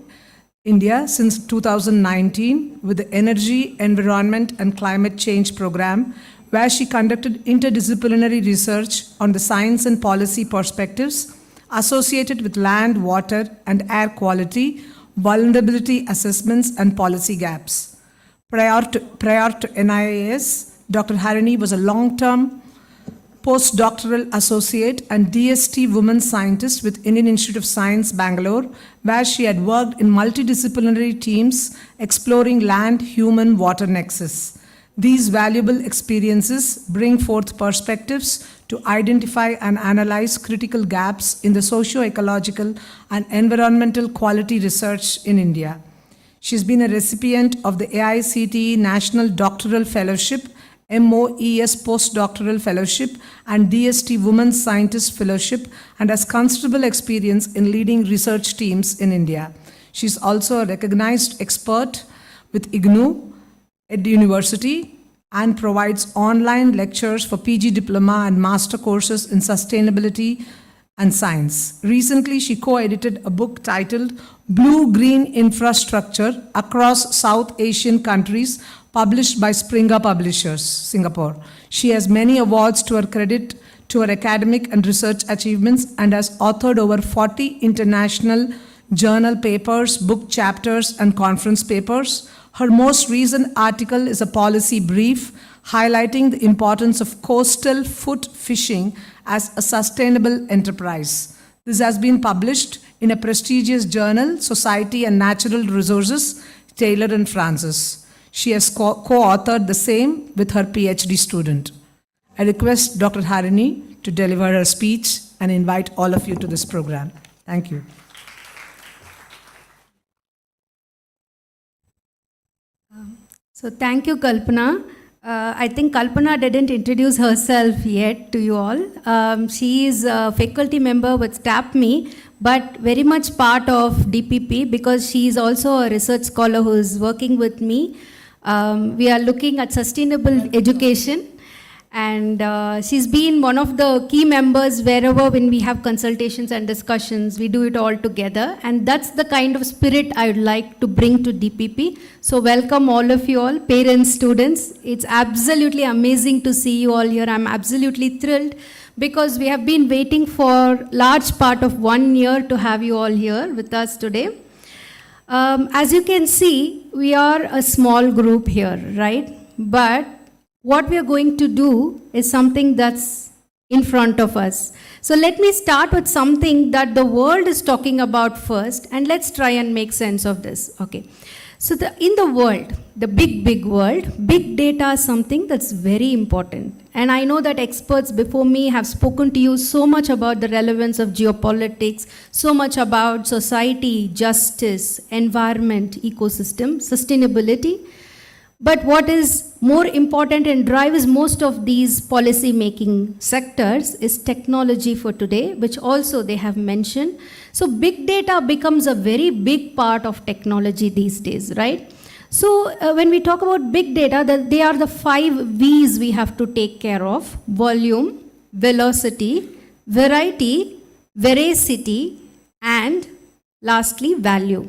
India, since 2019 with the Energy, Environment and Climate Change Program, where she conducted interdisciplinary research on the science and policy perspectives associated with land, water, and air quality, vulnerability assessments, and policy gaps. Prior to NIAS, Dr. Harini was a long-term postdoctoral associate and DST woman scientist with Indian Institute of Science, Bangalore, where she had worked in multidisciplinary teams exploring land-human water nexus. These valuable experiences bring forth perspectives to identify and analyze critical gaps in the socio-ecological and environmental quality research in India. She's been a recipient of the AICTE National Doctoral Fellowship, MOES Postdoctoral Fellowship, and DST Women Scientist Fellowship, and has considerable experience in leading research teams in India. She's also a recognized expert with IGNOU at the university and provides online lectures for PG diploma and master courses in sustainability and science. Recently, she co-edited a book titled Blue-Green Infrastructure Across South Asian Countries, published by Springer Publishers, Singapore. She has many awards to her credit to her academic and research achievements and has authored over 40 international journal papers, book chapters, and conference papers. Her most recent article is a policy brief highlighting the importance of coastal foot fishing as a sustainable enterprise. This has been published in a prestigious journal, Society and Natural Resources, Taylor and Francis. She has co-authored the same with her PhD student. I request Dr. Harini to deliver her speech and invite all of you to this program. Thank you. So thank you, Kalpana. I think Kalpana didn't introduce herself yet to you all. She is a faculty member with STAPME, but very much part of DPP because she is also a research scholar who is working with me. We are looking at sustainable education, And she's been one of the key members wherever when we have consultations and discussions, we do it all together. And that's the kind of spirit I would like to bring to DPP. So welcome all of you all, parents, students. It's absolutely amazing to see you all here. I'm absolutely thrilled because we have been waiting for large part of 1 year to have you all here with us today. As you can see, we are a small group here, right? But what we are going to do is something that's in front of us. So let me start with something that the world is talking about first, and let's try and make sense of this. Okay. So in the world, the big world, big data is something that's very important. And I know that experts before me have spoken to you so much about the relevance of geopolitics, so much about society, justice, environment, ecosystem, sustainability. But what is more important and drives most of these policy making sectors is technology for today, which also they have mentioned. So big data becomes a very big part of technology these days, right? So when we talk about big data, they are the 5 V's we have to take care of: volume, velocity, variety, veracity, and lastly, value.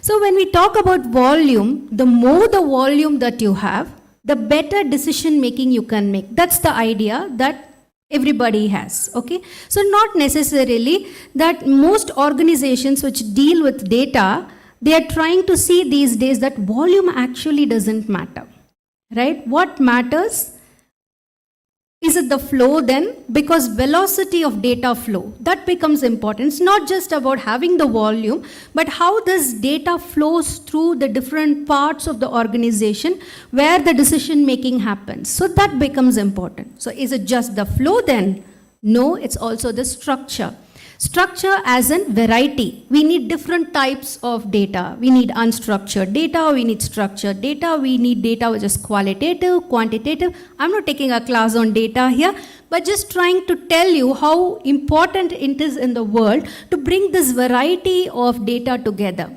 So when we talk about volume, the more the volume that you have, the better decision making you can make. That's the idea that everybody has, okay? So not necessarily that most organizations which deal with data, they are trying to see these days that volume actually doesn't matter, right? What matters is it the flow then? Because velocity of data flow, that becomes important. It's not just about having the volume, but how this data flows through the different parts of the organization where the decision making happens. So that becomes important. So is it just the flow then? No, it's also the structure. Structure as in variety. We need different types of data. We need unstructured data, we need structured data, we need data which is qualitative, quantitative. I'm not taking a class on data here, but just trying to tell you how important it is in the world to bring this variety of data together.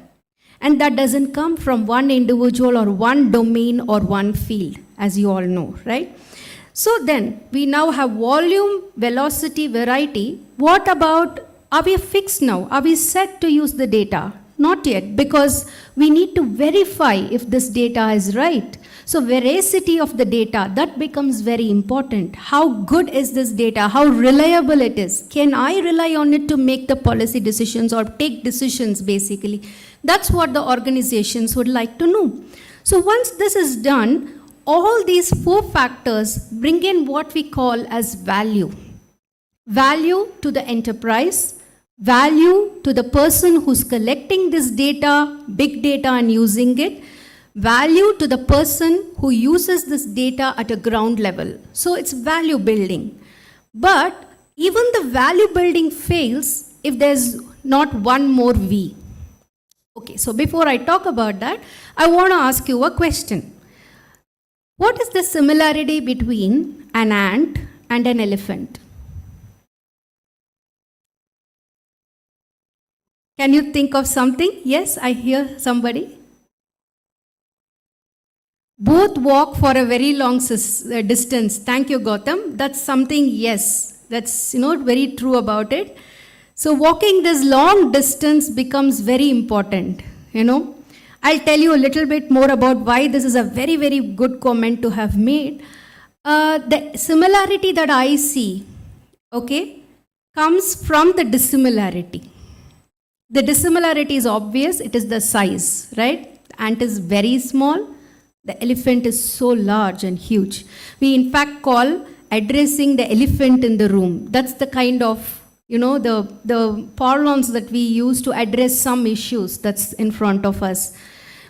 And that doesn't come from one individual or one domain or one field, as you all know, right? So then, we now have volume, velocity, variety. What about, are we fixed now? Are we set to use the data? Not yet, because we need to verify if this data is right. So veracity of the data, that becomes very important. How good is this data? How reliable it is? Can I rely on it to make the policy decisions or take decisions, basically? That's what the organizations would like to know. So once this is done, all these 4 factors bring in what we call as value. Value to the enterprise, value to the person who's collecting this data, big data, and using it, value to the person who uses this data at a ground level. So it's value building. But even the value building fails if there's not one more V. Okay, so before I talk about that, I want to ask you a question. What is the similarity between an ant and an elephant? Can you think of something? Yes, I hear somebody. Both walk for a very long distance. Thank you, Gautam. That's something, yes, that's very true about it. So walking this long distance becomes very important, I'll tell you a little bit more about why this is a very, very good comment to have made. The similarity that I see, comes from the dissimilarity. The dissimilarity is obvious. It is the size, right? The ant is very small. The elephant is so large and huge. We in fact call addressing the elephant in the room. That's the kind of, the parlance that we use to address some issues that's in front of us.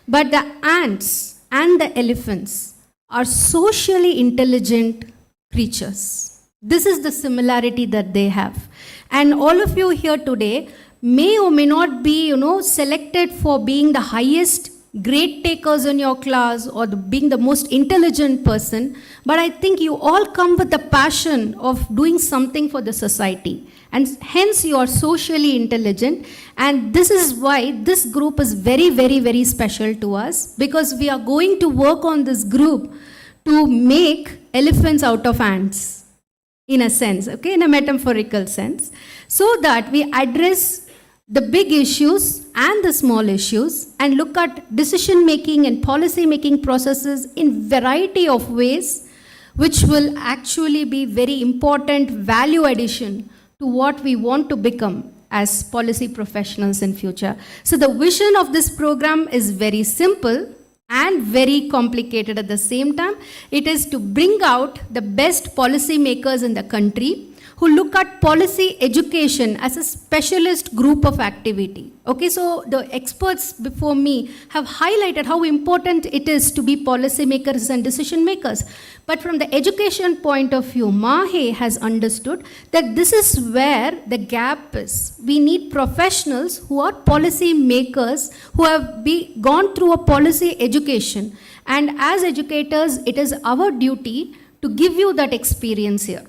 But the ants and the elephants are socially intelligent creatures. This is the similarity that they have. And all of you here today may or may not be, selected for being the highest grade takers in your class or being the most intelligent person, but I think you all come with the passion of doing something for the society. And hence you are socially intelligent, and this is why this group is very, very, very special to us, because we are going to work on this group to make elephants out of ants, in a sense, okay, in a metaphorical sense, so that we address the big issues and the small issues and look at decision making and policy making processes in variety of ways, which will actually be very important value addition to what we want to become as policy professionals in future. So the vision of this program is very simple and very complicated at the same time. It is to bring out the best policy makers in the country who look at policy education as a specialist group of activity. Okay, so the experts before me have highlighted how important it is to be policy makers and decision makers. But from the education point of view, Mahe has understood that this is where the gap is. We need professionals who are policy makers, who have gone through a policy education. And as educators, it is our duty to give you that experience here.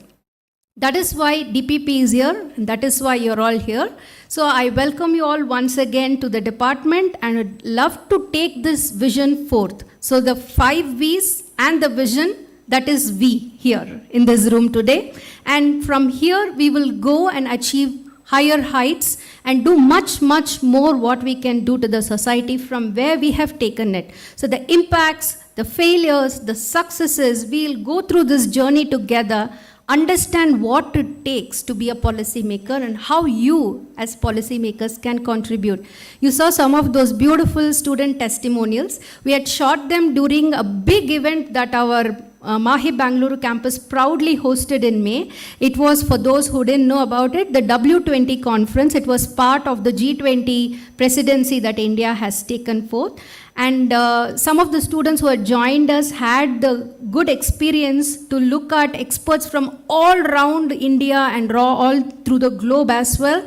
That is why DPP is here, and that is why you're all here. So I welcome you all once again to the department and would love to take this vision forth. So the 5 V's and the vision, that is we here in this room today. And from here, we will go and achieve higher heights and do much, much more what we can do to the society from where we have taken it. So the impacts, the failures, the successes, we'll go through this journey together, understand what it takes to be a policy maker and how you as policy makers can contribute. You saw some of those beautiful student testimonials. We had shot them during a big event that our Mahe Bangalore campus proudly hosted in May. It was, for those who didn't know about it, the W20 conference. It was part of the G20 presidency that India has taken forth. And some of the students who had joined us had the good experience to look at experts from all around India and all through the globe as well,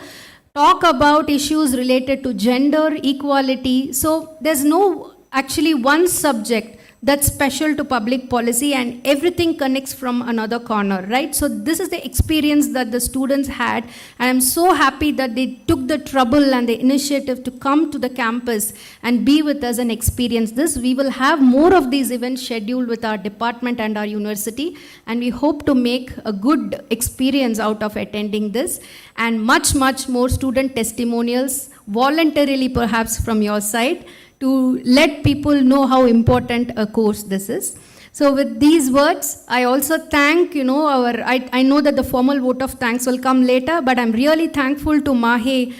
talk about issues related to gender equality. So there's no actually one subject that's special to public policy, and everything connects from another corner, right? So this is the experience that the students had, and I'm so happy that they took the trouble and the initiative to come to the campus and be with us and experience this. We will have more of these events scheduled with our department and our university, and we hope to make a good experience out of attending this, and much, much more student testimonials, voluntarily perhaps from your side, to let people know how important a course this is. So with these words, I also thank, I know that the formal vote of thanks will come later, but I'm really thankful to Mahe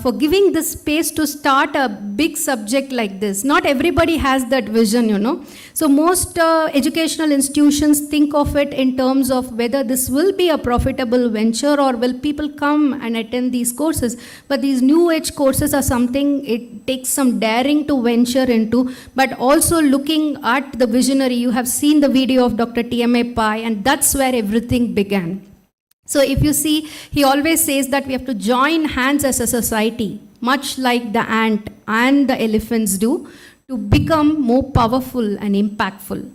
for giving this space to start a big subject like this. Not everybody has that vision, So most educational institutions think of it in terms of whether this will be a profitable venture or will people come and attend these courses. But these new age courses are something it takes some daring to venture into, but also looking at the visionary. You have seen the video of Dr. TMA Pai, and that's where everything began. So if you see, he always says that we have to join hands as a society, much like the ant and the elephants do, to become more powerful and impactful.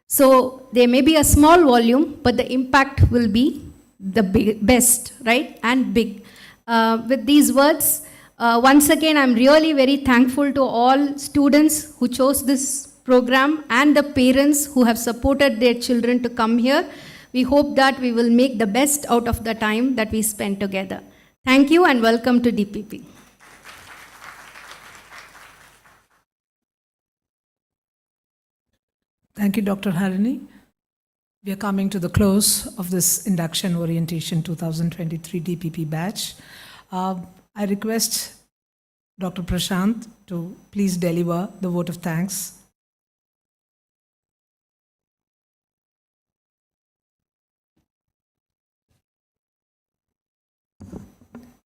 So there may be a small volume, but the impact will be the best, right? And big. With these words, once again, I'm really very thankful to all students who chose this program and the parents who have supported their children to come here. We hope that we will make the best out of the time that we spend together. Thank you and welcome to DPP. Thank you, Dr. Harini. We are coming to the close of this Induction Orientation 2023 DPP batch. I request Dr. Prashant to please deliver the vote of thanks.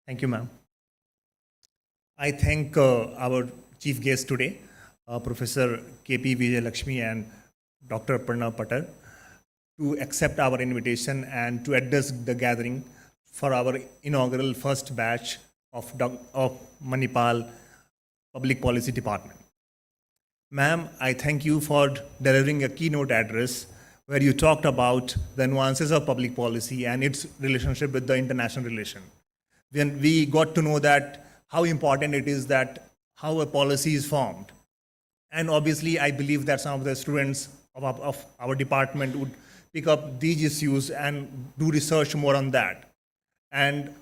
Thank you, ma'am. I thank our chief guests today, Professor K.P. Vijay Lakshmi and Dr. Pranav Patel, to accept our invitation and to address the gathering for our inaugural first batch of Manipal Public Policy Department. Ma'am, I thank you for delivering a keynote address where you talked about the nuances of public policy and its relationship with the international relation. When we got to know that how important it is that how a policy is formed. And obviously, I believe that some of the students of our department would pick up these issues and do research more on that. And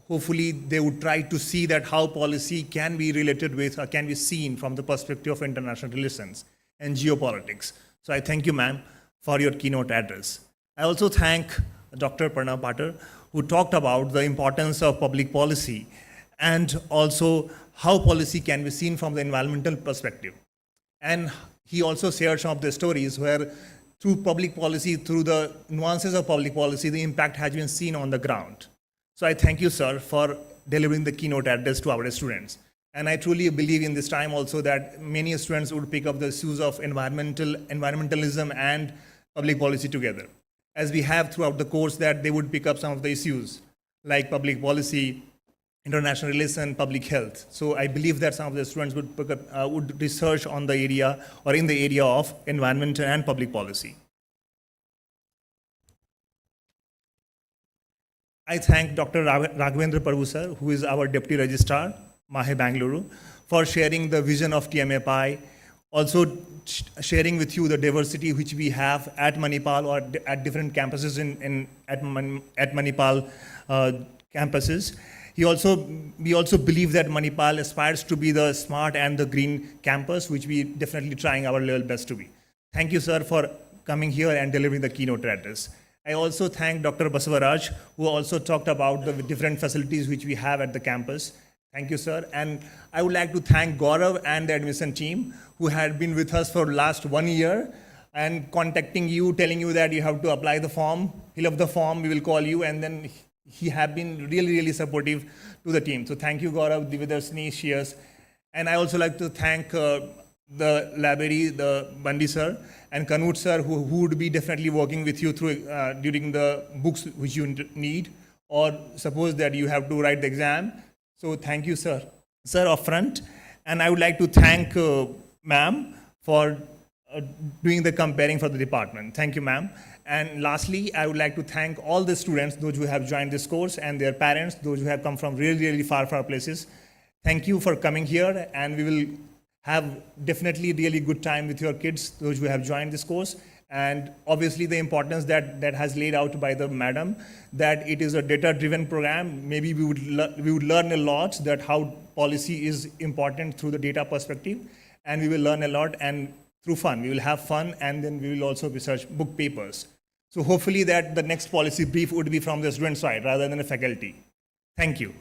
hopefully they would try to see that how policy can be related with or can be seen from the perspective of international relations and geopolitics. So I thank you, ma'am, for your keynote address. I also thank Dr. Pranav Patel, who talked about the importance of public policy and also how policy can be seen from the environmental perspective. And he also shared some of the stories where through public policy, through the nuances of public policy, the impact has been seen on the ground. So I thank you, sir, for delivering the keynote address to our students. And I truly believe in this time also that many students would pick up the issues of environmentalism and public policy together. As we have throughout the course that they would pick up some of the issues like public policy, international relations, public health. So I believe that some of the students would pick up, would research on the area or in the area of environment and public policy. I thank Dr. Raghavendra Prabhu sir, who is our Deputy Registrar, Mahe Bangalore, for sharing the vision of TMAPI, also sharing with you the diversity which we have at Manipal or at different campuses at Manipal campuses. We also believe that Manipal aspires to be the smart and the green campus, which we definitely trying our level best to be. Thank you, sir, for coming here and delivering the keynote address. I also thank Dr. Basavaraj, who also talked about the different facilities which we have at the campus. Thank you, sir. And I would like to thank Gaurav and the admission team who had been with us for the last 1 year and contacting you, telling you that you have to apply the form, fill up the form, we will call you, and then he have been really, really supportive to the team. So thank you, Gaurav, Dividarsni, Shears. And I also like to thank the library, the Bandi sir, and Kanut sir, who would be definitely working with you through during the books which you need, or suppose that you have to write the exam. So thank you, sir. Sir, up front. And I would like to thank ma'am for doing the comparing for the department. Thank you, ma'am. And lastly, I would like to thank all the students, those who have joined this course, and their parents, those who have come from really, really far, far places. Thank you for coming here, and we will have definitely really good time with your kids, those who have joined this course. And obviously the importance that has laid out by the madam, that it is a data-driven program. Maybe we would learn a lot that how policy is important through the data perspective, and we will learn a lot, and through fun. We will have fun, and then we will also research book papers. So hopefully that the next policy brief would be from the student side rather than the faculty. Thank you.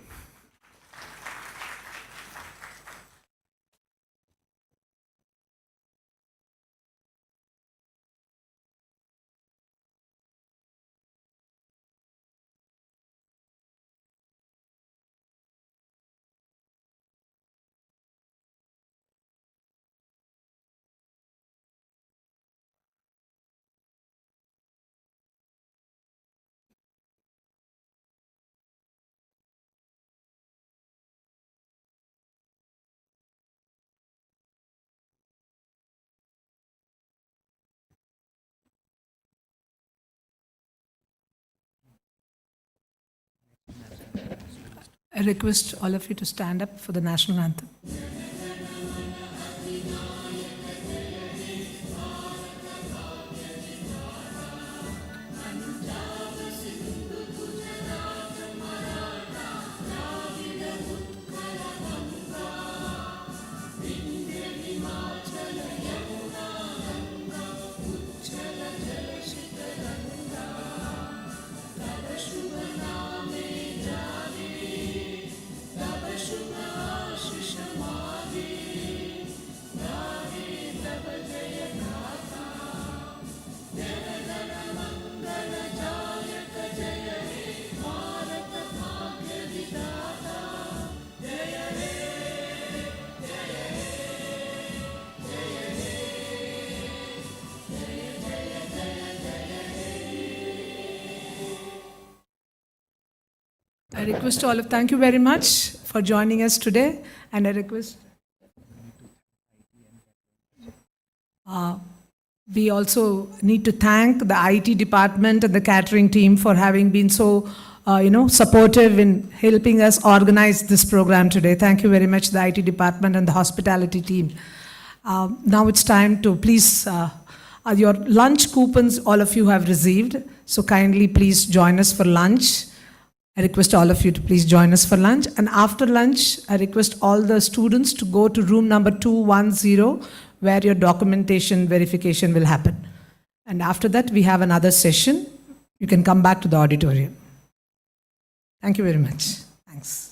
I request all of you to stand up for the national anthem. I request all of, thank you very much for joining us today, and I request we also need to thank the IT department and the catering team for having been so supportive in helping us organize this program today. Thank you very much, the IT department and the hospitality team. Now it's time to please Your lunch coupons, all of you have received. So kindly please join us for lunch. I request all of you to please join us for lunch. And after lunch, I request all the students to go to room number 210, where your documentation verification will happen. And after that, we have another session. You can come back to the auditorium. Thank you very much. Thanks.